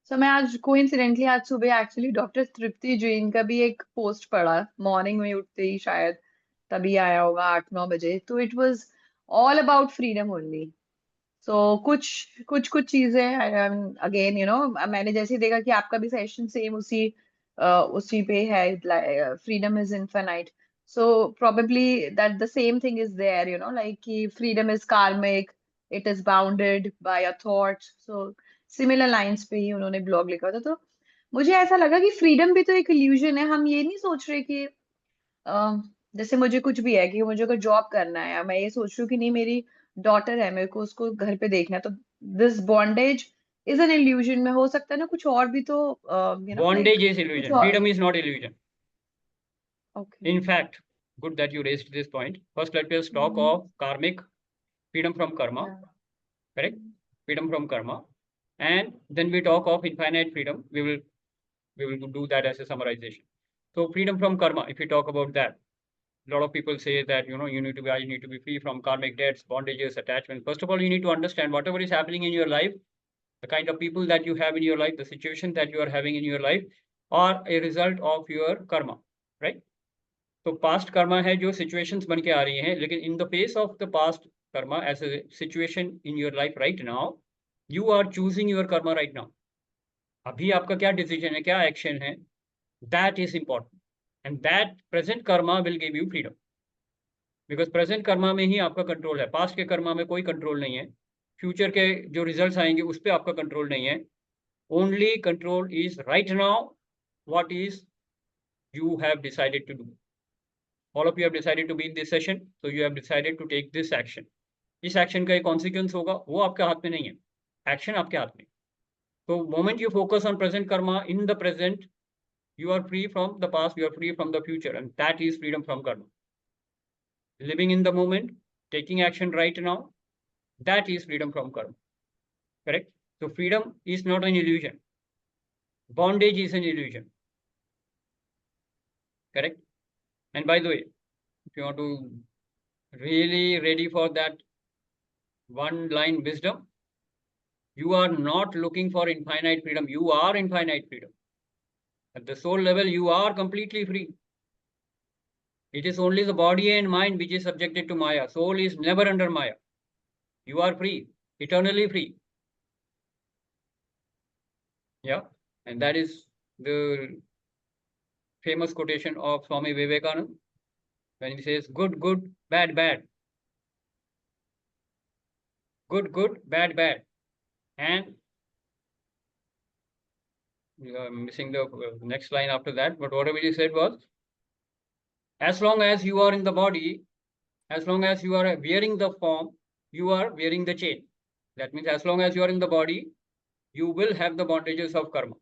So मैं आज coincidentally आज सुबह actually doctor तृप्ति जैन का भी एक post पढ़ा, मॉर्निंग में उठते ही शायद तभी आया होगा 8-9 बजे। तो it was all about freedom only. So कुछ चीजें अगेन मैंने जैसे ही देखा कि आपका भी सेशन सेम उसी पे है, freedom is infinite. So probably that the same thing is there, like कि freedom is karmic, it is bounded by a thought. So similar lines पे ही उन्होंने ब्लॉग लिखा था। तो मुझे ऐसा लगा कि फ्रीडम भी तो एक इल्यूजन है। हम ये नहीं सोच रहे कि जैसे मुझे कुछ भी है कि मुझे अगर जॉब करना है, मैं ये सोच रही हूँ कि नहीं मेरी डॉटर है, मेरे को उसको घर पे देखना है, तो this bondage is an illusion. में हो सकता है ना कुछ और भी तो bondage is illusion. Freedom is not illusion. Okay. In fact, good that you raised this point. First, let us talk of karmic freedom from karma. Yeah. correct? Freedom from karma. And then we talk of infinite freedom. We will do that as a summarization. So freedom from karma, if we talk about that, a lot of people say that, you need to be free from karmic debts, bondages, attachments. First of all, you need to understand whatever is happening in your life, the kind of people that you have in your life, the situation that you are having in your life are a result of your karma, right? तो past karma है जो situations बन के आ रही हैं, लेकिन in the face of the past karma as a situation in your life right now, you are choosing your karma right now. अभी आपका क्या decision है, क्या action है, that is important. And that present karma will give you freedom. Because present karma में ही आपका control है, past के karma में कोई control नहीं है, future के जो results आएंगे उस पर आपका control नहीं है. Only control is right now what is you have decided to do. All of you have decided to be in this session, so you have decided to take this action. इस action का एक consequence होगा, वो आपके हाथ में नहीं है, action आपके हाथ में. So moment you focus on present karma in the present, you are free from the past, you are free from the future, and that is freedom from karma. Living in the moment, taking action right now, that is freedom from karma. Correct? So freedom is not an illusion. Bondage is an illusion. Correct? And by the way, if you want to really ready for that one line wisdom, you are not looking for infinite freedom. You are infinite freedom. At the soul level, you are completely free. It is only the body and mind which is subjected to Maya. Soul is never under Maya. You are free, eternally free. Yeah, and that is the famous quotation of Swami Vivekananda when he says, good, good, bad, bad. Good, good, bad, bad. And missing the next line after that, but whatever he said was, as long as you are in the body, as long as you are wearing the form, you are wearing the chain. That means as long as you are in the body, you will have the bondages of karma.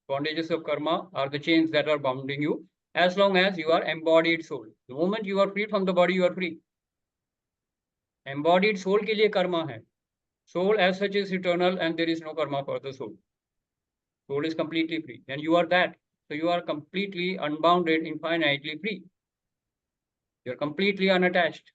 Bondages of karma are the chains that are bounding you as long as you are embodied soul. The moment you are free from the body, you are free. Embodied soul के लिए karma है. Soul as such is eternal and there is no karma for the soul. Soul is completely free and you are that. So you are completely unbounded, infinitely free. You are completely unattached.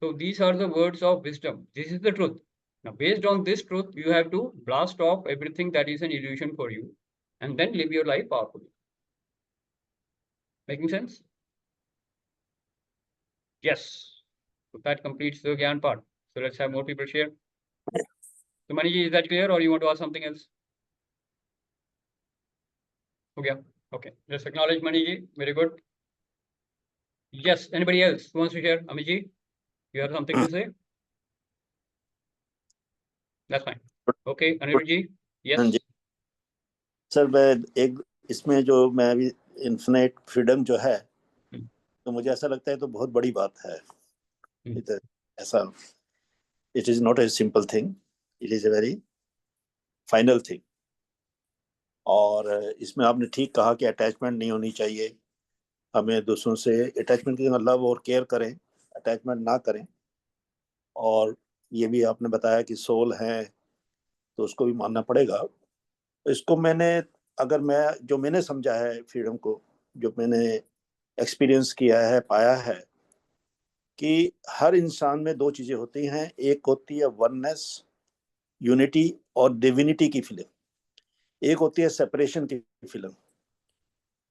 So these are the words of wisdom. This is the truth. Now, based on this truth, you have to blast off everything that is an illusion for you and then live your life powerfully. Making sense? Yes. So that completes the Gyan part. So let's have more people share. So Maniji, is that clear or you want to ask something else? Okay. Okay. Just acknowledge Maniji. Very good. Yes. Anybody else who wants to share? Amiji, you have something to say? That's fine. Okay. Anirudh, yes. हाँ जी sir, मैं एक इसमें जो मैं अभी infinite freedom जो है, तो मुझे ऐसा लगता है तो बहुत बड़ी बात है. ऐसा it is not a simple thing, it is a very final thing. और इसमें आपने ठीक कहा कि अटैचमेंट नहीं होनी चाहिए. हमें दूसरों से अटैचमेंट की लव और केयर करें, अटैचमेंट ना करें. और ये भी आपने बताया कि सोल है तो उसको भी मानना पड़ेगा. इसको अगर जो मैंने समझा है फ्रीडम को, जो मैंने एक्सपीरियंस किया है, पाया है कि हर इंसान में दो चीजें होती हैं. एक होती है वननेस, यूनिटी और डिविनिटी की फीलिंग. एक होती है सेपरेशन की फीलिंग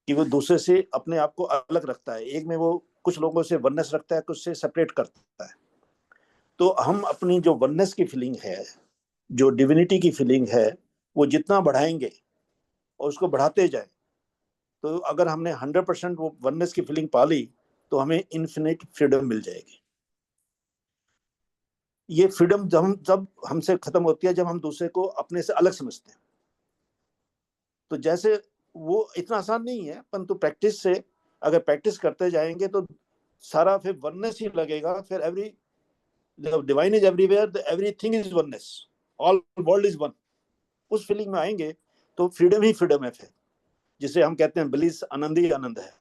कि वो दूसरे से अपने आप को अलग रखता है. एक में वो कुछ लोगों से वननेस रखता है, कुछ से सेपरेट करता है. तो हम अपनी जो वननेस की फीलिंग है, जो डिविनिटी की फीलिंग है, वो जितना बढ़ाएंगे और उसको बढ़ाते जाए, तो अगर हमने 100% वो वननेस की फीलिंग पा ली तो हमें इन्फिनिट फ्रीडम मिल जाएगी. ये फ्रीडम जब हमसे खत्म होती है जब हम दूसरे को अपने से अलग समझते हैं. तो जैसे वो इतना आसान नहीं है, परंतु प्रैक्टिस से अगर प्रैक्टिस करते जाएंगे तो सारा फिर वननेस ही लगेगा. फिर every divine is everywhere, everything is oneness, all world is one. उस फीलिंग में आएंगे तो फ्रीडम ही फ्रीडम है, फिर जिसे हम कहते हैं ब्लिस, आनंद ही आनंद है.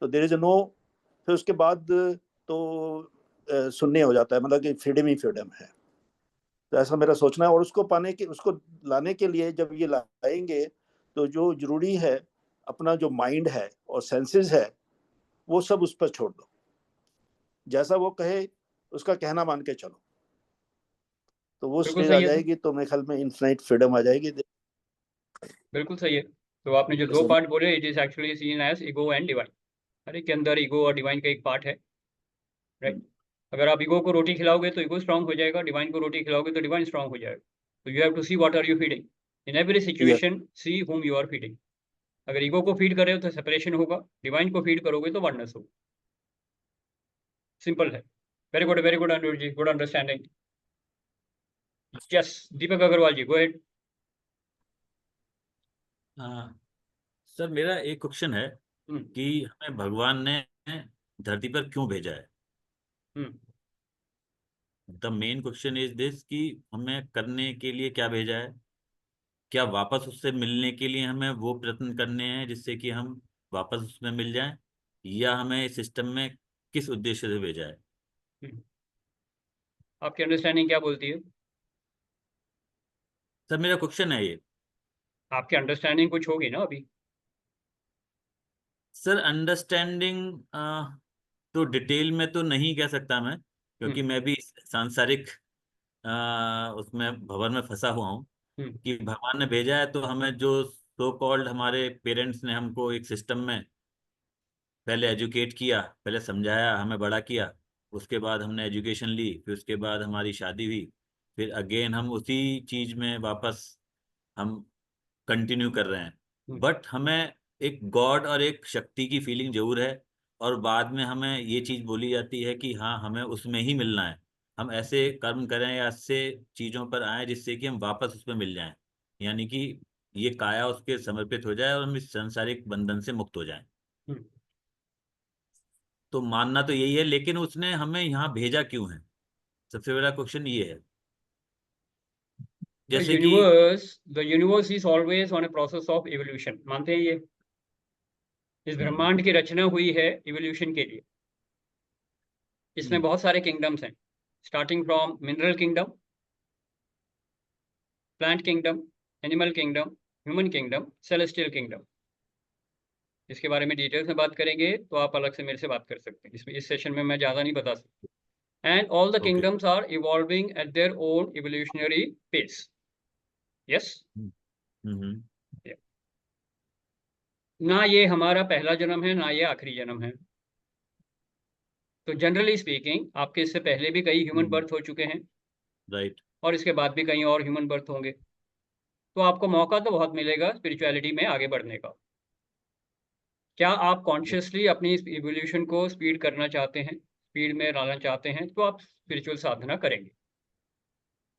तो देयर इज नो. फिर उसके बाद तो शून्य हो जाता है, मतलब कि फ्रीडम ही फ्रीडम है। तो ऐसा मेरा सोचना है। और उसको पाने के, उसको लाने के लिए जब ये लाएंगे तो जो जरूरी है, अपना जो माइंड है और सेंसेस है वो सब उस पर छोड़ दो, जैसा वो कहे उसका कहना मान के चलो, तो वो बिल्कुल स्टेज आ सही है सर, जाएगी, तो मेरे ख्याल में इनफिनिट फ्रीडम आ जाएगी। बिल्कुल सही है। तो आपने जो दो पार्ट बोले, it is actually seen as ego and divine. हर एक के अंदर ईगो और डिवाइन का एक पार्ट है, राइट। अगर आप ईगो को रोटी खिलाओगे तो ईगो स्ट्रांग हो जाएगा, डिवाइन को रोटी खिलाओगे तो डिवाइन स्ट्रांग हो जाएगा। तो you have to see what are you feeding in every situation, see whom you are feeding. अगर ईगो को फीड कर रहे हो तो सेपरेशन होगा, डिवाइन को फीड करोगे तो वननेस होगा। सिंपल है। वेरी गुड अनुज जी, गुड अंडरस्टैंडिंग। यस, दीपक अग्रवाल जी, गो अहेड। सर मेरा एक क्वेश्चन है कि हमें भगवान ने धरती पर क्यों भेजा है? The main question is this कि हमें करने के लिए क्या भेजा है? क्या वापस उससे मिलने के लिए हमें वो प्रयत्न करने हैं जिससे कि हम वापस उसमें मिल जाएं, या हमें इस सिस्टम में किस उद्देश्य से भेजा है? आपकी अंडरस्टैंडिंग क्या बोलती है? सर मेरा क्वेश्चन है ये। आपकी अंडरस्टैंडिंग कुछ होगी ना अभी? सर अंडरस्टैंडिंग तो डिटेल में तो नहीं कह सकता मैं, क्योंकि मैं भी सांसारिक उसमें भंवर में फंसा हुआ हूँ। कि भगवान ने भेजा है तो हमें जो सो कॉल्ड हमारे पेरेंट्स ने हमको एक सिस्टम में पहले एजुकेट किया, पहले समझाया, हमें बड़ा किया, उसके बाद हमने एजुकेशन ली, फिर उसके बाद हमारी शादी हुई, फिर अगेन हम उसी चीज में वापस हम कंटिन्यू कर रहे हैं। बट हमें एक गॉड और एक शक्ति की फीलिंग जरूर है, और बाद में हमें ये चीज बोली जाती है कि हाँ हमें उसमें ही मिलना है, हम ऐसे कर्म करें या ऐसे चीजों पर आए जिससे कि हम वापस उसमें मिल जाएं, यानी कि ये काया उसके समर्पित हो जाए और हम इस सांसारिक बंधन से मुक्त हो जाएं। तो मानना तो यही है, लेकिन उसने हमें यहाँ भेजा क्यों है, सबसे बड़ा क्वेश्चन ये है। जैसे कि the universe is always on a process of evolution, मानते हैं ये? इस ब्रह्मांड की रचना हुई है इवोल्यूशन के लिए। इसमें बहुत सारे किंगडम्स हैं, starting from mineral kingdom, plant kingdom, animal kingdom, human kingdom, celestial kingdom. इसके बारे में डिटेल्स में बात करेंगे तो आप अलग से मेरे से बात कर सकते हैं, इसमें इस सेशन में मैं ज़्यादा नहीं बता सकता। And all the kingdoms are evolving at their own evolutionary pace. Yes, ना ये हमारा पहला जन्म है, ना ये आखिरी जन्म है। तो जनरली स्पीकिंग आपके इससे पहले भी कई ह्यूमन बर्थ हो चुके हैं, राइट, और इसके बाद भी कई और ह्यूमन बर्थ होंगे। तो आपको मौका तो बहुत मिलेगा स्पिरिचुअलिटी में आगे बढ़ने का। क्या आप कॉन्शियसली अपनी इवोल्यूशन को स्पीड करना चाहते हैं, स्पीड में लाना चाहते हैं, तो आप स्पिरिचुअल साधना करेंगे।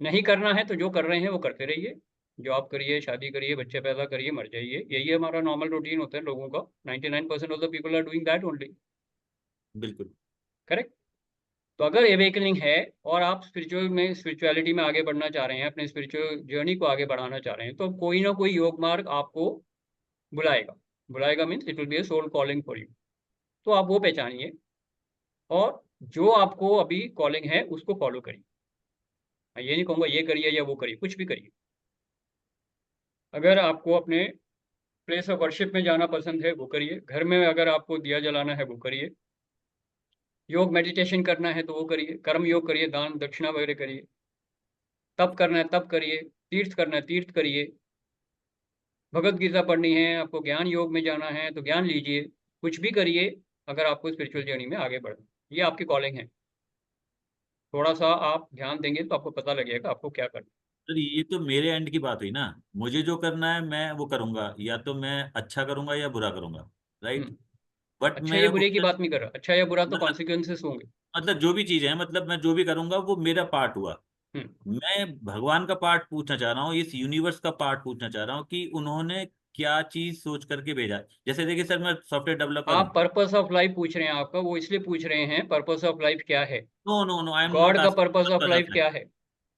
नहीं करना है तो जो कर रहे हैं वो करते रहिए, जॉब करिए, शादी करिए, बच्चे पैदा करिए, मर जाइए, यही हमारा नॉर्मल रूटीन होता है लोगों का। 99% of the people are doing that only. बिल्कुल करेक्ट। तो अगर एवेकनिंग है और आप स्पिरिचुअलिटी में आगे बढ़ना चाह रहे हैं, अपने स्पिरिचुअल जर्नी को आगे बढ़ाना चाह रहे हैं, तो कोई ना कोई योग मार्ग आपको बुलाएगा। बुलाएगा means it will be a soul calling for you. तो आप वो पहचानिए, और जो आपको अभी कॉलिंग है उसको फॉलो करिए। मैं ये नहीं कहूँगा ये करिए या वो करिए, कुछ भी करिए। अगर आपको अपने प्लेस ऑफ वर्शिप में जाना पसंद है वो करिए, घर में अगर आपको दिया जलाना है वो करिए, योग मेडिटेशन करना है तो वो करिए, कर्म योग करिए, दान दक्षिणा वगैरह करिए, तप करना है तप करिए, तीर्थ करना है तीर्थ करिए, भगवत गीता पढ़नी है, आपको ज्ञान योग में जाना है तो ज्ञान लीजिए, कुछ भी करिए अगर आपको स्पिरिचुअल जर्नी में आगे बढ़ना। ये आपकी कॉलिंग है। थोड़ा सा आप ध्यान देंगे तो आपको पता लगेगा आपको क्या करना। सर ये तो मेरे एंड की बात हुई ना, मुझे जो करना है मैं वो करूंगा, या तो मैं अच्छा करूंगा या बुरा करूंगा, राइट। बट अच्छा या मेरा बुरे की क्वेश्चन, बात नहीं कर रहा, अच्छा या बुरा तो मतलब कॉन्सिक्वेंसेस होंगे। मतलब जो भी चीज है, मतलब मैं जो भी करूंगा वो मेरा पार्ट हुआ। मैं भगवान का पार्ट पूछना चाह रहा हूँ, इस यूनिवर्स का पार्ट पूछना चाह रहा हूँ कि उन्होंने क्या चीज सोच करके भेजा। जैसे देखिए सर, मैं सॉफ्टवेयर डेवलपर आप हूँ। पर्पस ऑफ लाइफ पूछ रहे हैं, आपका वो इसलिए पूछ रहे हैं पर्पस ऑफ लाइफ क्या है। No no no, I am not God का asking purpose of purpose life of life. क्या है?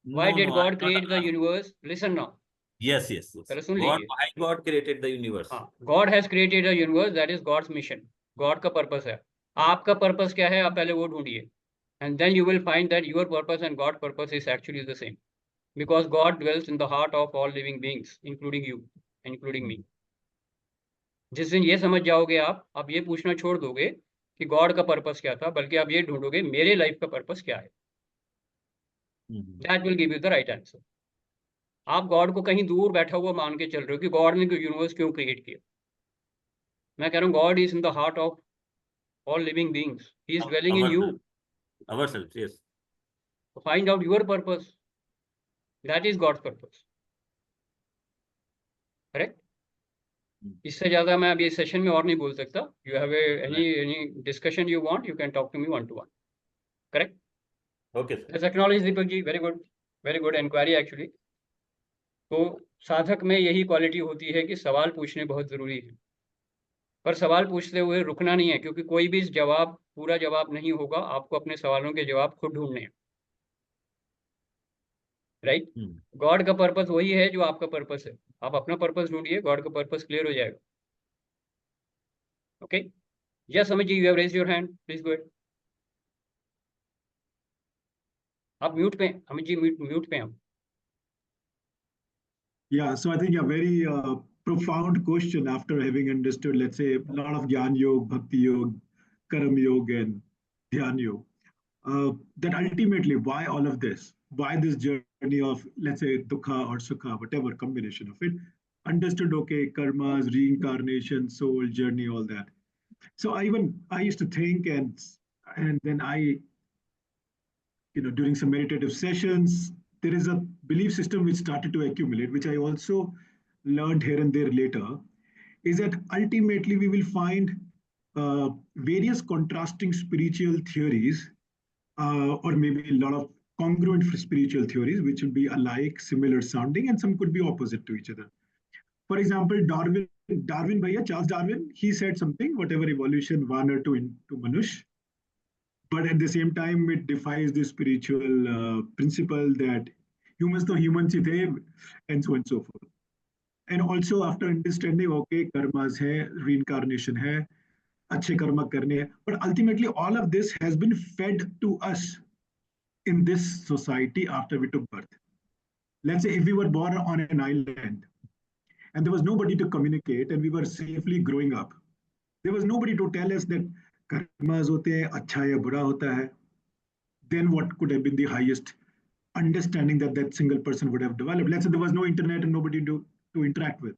Why no did no, I God am create the not. Universe? Listen now, yes yes yes, पहले सुन God, लीजिए। Why God created the universe. हाँ, God has created the universe, that is God's mission. God का purpose है। आपका purpose क्या है, आप पहले वो ढूंढिए। And then you will find that your purpose and God's purpose is actually the same. Because God dwells in the heart of all living beings, including you, including me. जिस दिन ये समझ जाओगे आप ये पूछना छोड़ दोगे कि गॉड का पर्पस क्या था, बल्कि आप ये ढूंढोगे मेरे लाइफ का पर्पस क्या है. That will give you the right answer. आप गॉड को कहीं दूर बैठा हुआ मान के चल रहे हो कि गॉड ने यूनिवर्स क्यों क्रिएट किया. मैं कह रहा हूँ God is in the heart of all living beings. He is dwelling in you. Ourselves, yes. So find out your purpose. That is God's purpose. Correct? इससे ज्यादा मैं अभी इस सेशन में और नहीं बोल सकता. You have any discussion you want, you can talk to me one to one. Correct? Okay, sir. Let's acknowledge Deepak ji. Very good inquiry actually. तो साधक में यही क्वालिटी होती है कि सवाल पूछने बहुत जरूरी है. पर सवाल पूछते हुए रुकना नहीं है, क्योंकि कोई भी पूरा जवाब नहीं होगा. आपको अपने सवालों के जवाब खुद ढूंढने हैं. राइट? गॉड का पर्पस वही है जो आपका पर्पस है. आप अपना पर्पस ढूंढिए, गॉड का पर्पस क्लियर हो जाएगा. Okay? Yes Amit ji, you have raised your hand, please go ahead. आप म्यूट पे, अमित जी म्यूट पे हैं. Yeah, so I think a very profound question after having understood, let's say, a lot of Gyan Yoga, Bhakti Yoga, Karam Yoga, and Dhyan Yoga. That ultimately, why all of this? Why this journey of, let's say, Dukha or Sukha, whatever combination of it? Understood, okay, karmas, reincarnation, soul journey, all that. So I used to think, and then I, during some meditative sessions, there is a belief system which started to accumulate, which I also learned here and there later, is that ultimately we will find various contrasting spiritual theories, or maybe a lot of congruent spiritual theories, which will be alike, similar sounding, and some could be opposite to each other. For example, Charles Darwin, he said something, whatever evolution, Warner to Manush. But at the same time, it defies the spiritual principle that humans to humans and so on and so forth. And also after understanding, okay, karmas hai, reincarnation hai, अच्छे कर्म करने हैं. But ultimately, all of this has been fed to us in this society after we took birth. Let's say if we were born on an island and there was nobody to communicate and we were safely growing up, there was nobody to tell us that karmas hote hain, अच्छा या बुरा होता है. Then what could have been the highest understanding that that single person would have developed? Let's say there was no internet and nobody to interact with.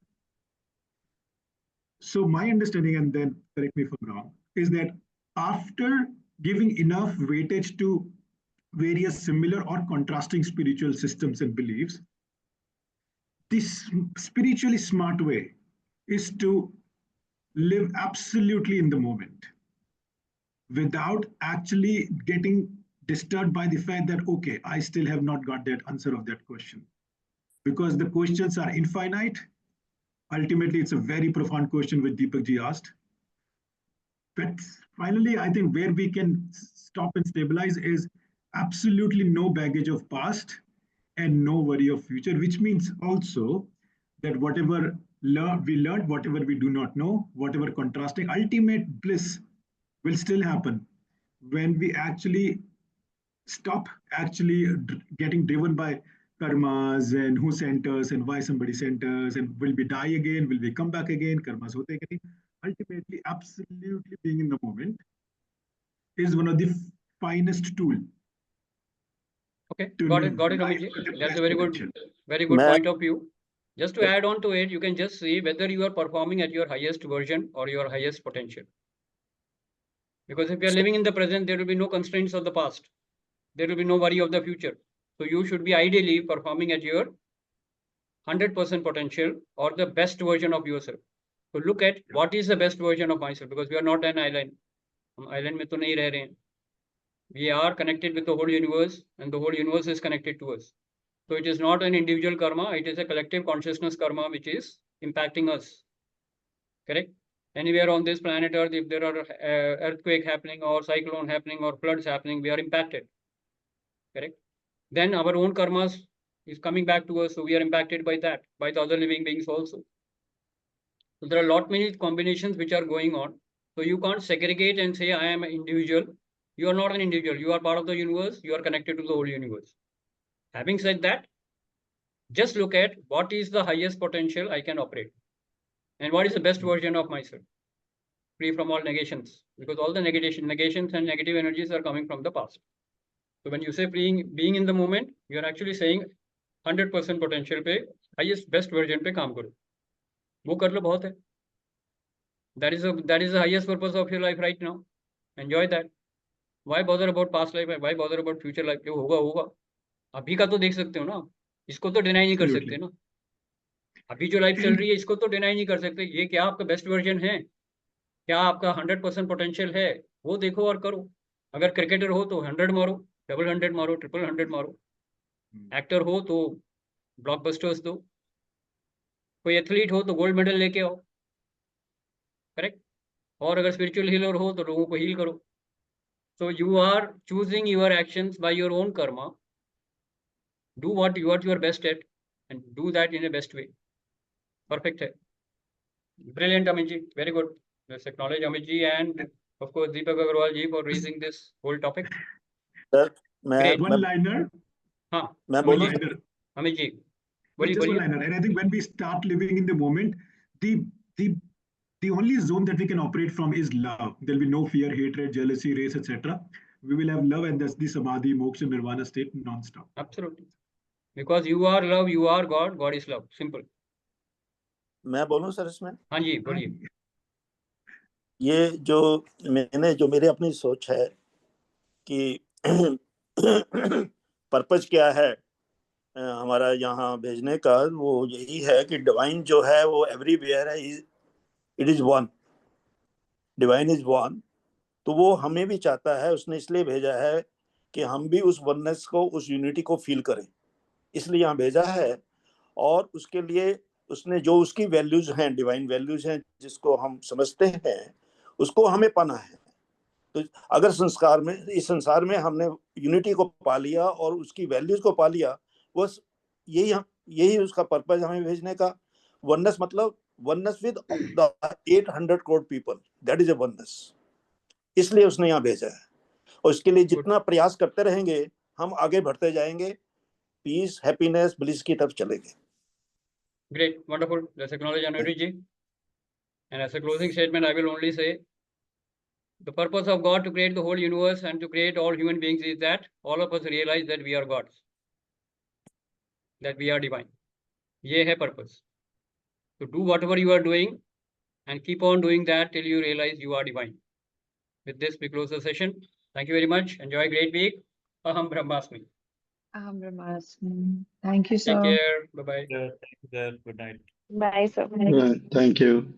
So my understanding, and then correct me if I'm wrong, is that after giving enough weightage to various similar or contrasting spiritual systems and beliefs, this spiritually smart way is to live absolutely in the moment without actually getting disturbed by the fact that, okay, I still have not got that answer of that question. Because the questions are infinite. Ultimately, it's a very profound question which Deepak ji asked. But finally, I think where we can stop and stabilize is absolutely no baggage of past and no worry of future, which means also that whatever we learned, whatever we do not know, whatever contrasting, ultimate bliss will still happen when we actually stop actually getting driven by karmas and who sent us and why somebody sent us and will we die again, will we come back again, karmas hote hain. Ultimately, absolutely being in the moment is one of the finest tools. Okay, got it, Amit. That's a very good point of view. Just to add on to it, you can just see whether you are performing at your highest version or your highest potential. Because if you are living in the present, there will be no constraints of the past. There will be no worry of the future. So you should be ideally performing at your 100% potential or the best version of yourself. So look at what is the best version of myself, because we are not an island. Island mein to nahi reh rahe hain. We are connected with the whole universe, and the whole universe is connected to us. So it is not an individual karma, it is a collective consciousness karma which is impacting us. Correct? Anywhere on this planet Earth, if there are earthquake happening or cyclone happening or floods happening, we are impacted. Correct? Then our own karmas is coming back to us, so we are impacted by that, by the other living beings also. So there are many combinations which are going on. So you can't segregate and say I am an individual You are not an individual. You are part of the universe. You are connected to the whole universe. Having said that, just look at what is the highest potential I can operate and what is the best version of myself, free from all negations, because all the negations and negative energies are coming from the past. So when you say being in the moment, you are actually saying 100% potential पे highest best version पे काम करो, वो कर लो, बहुत है. That is the highest purpose of your life right now. Enjoy that. Why bother about past life? Why bother about future life? जो होगा. अभी का तो देख सकते हो ना, इसको तो डिनाई नहीं कर सकते ना. अभी जो लाइफ चल रही है इसको तो डिनाई नहीं कर सकते. ये क्या आपका बेस्ट वर्जन है? क्या आपका 100% पोटेंशियल है? वो देखो और करो. अगर क्रिकेटर हो तो 100 मारो, डबल 100 मारो, ट्रिपल 100 मारो. एक्टर हो तो ब्लॉकबस्टर्स दो. कोई एथलीट हो तो गोल्ड मेडल लेके आओ. करेक्ट. और अगर स्पिरिचुअल हीलर हो तो लोगों को हील करो. So you are choosing your actions by your own karma. Do what you are best at and do that in a best way. Perfect hai. Brilliant, Amit ji. Very good. Let's acknowledge Amit ji and of course Deepak Agarwal ji for raising this whole topic. Sir, one liner. हाँ, Amit ji. Just one liner. And I think when we start living in the moment, the only zone that we can operate from is love. There'll be no fear, hatred, jealousy, race, etc. We will have love, and that's the samadhi, moksha, nirvana state non-stop. Absolutely. Because you are love, you are God, God is love. Simple. मैं बोलूं sir इसमें? हाँ जी, बोलिए. ये जो मेरी अपनी सोच है कि पर्पज क्या है हमारा यहाँ भेजने का, वो यही है कि डिवाइन जो है वो एवरीवेयर है. It is one. Divine is one. तो वो हमें भी चाहता है, उसने इसलिए भेजा है कि हम भी उस वननेस को, उस यूनिटी को फील करें, इसलिए यहाँ भेजा है. और उसके लिए उसने जो उसकी वैल्यूज हैं, डिवाइन वैल्यूज हैं, जिसको हम समझते हैं, उसको हमें पाना है. तो अगर इस संसार में हमने यूनिटी को पा लिया और उसकी वैल्यूज को पा लिया, बस यही उसका पर्पज हमें भेजने का. वननेस मतलब oneness with the 800 crore people, that is a oneness. इसलिए उसने यहाँ भेजा है. और इसके लिए जितना प्रयास करते रहेंगे हम आगे बढ़ते जाएंगे, पीस, हैप्पीनेस, ब्लिस की तरफ चलेंगे. Great, wonderful. Let's acknowledge Anuruddh ji. And as a closing statement, I will only say the purpose of God to create the whole universe and to create all human beings is that all of us realize that we are gods, that we are divine. ये है purpose. So do whatever you are doing and keep on doing that till you realize you are divine. With this, we close the session. Thank you very much. Enjoy a great week. Aham Brahmasmi. Aham Brahmasmi. Thank you, sir. Take care. Bye-bye. Thank you, sir. Good night. Bye, sir. Thank you.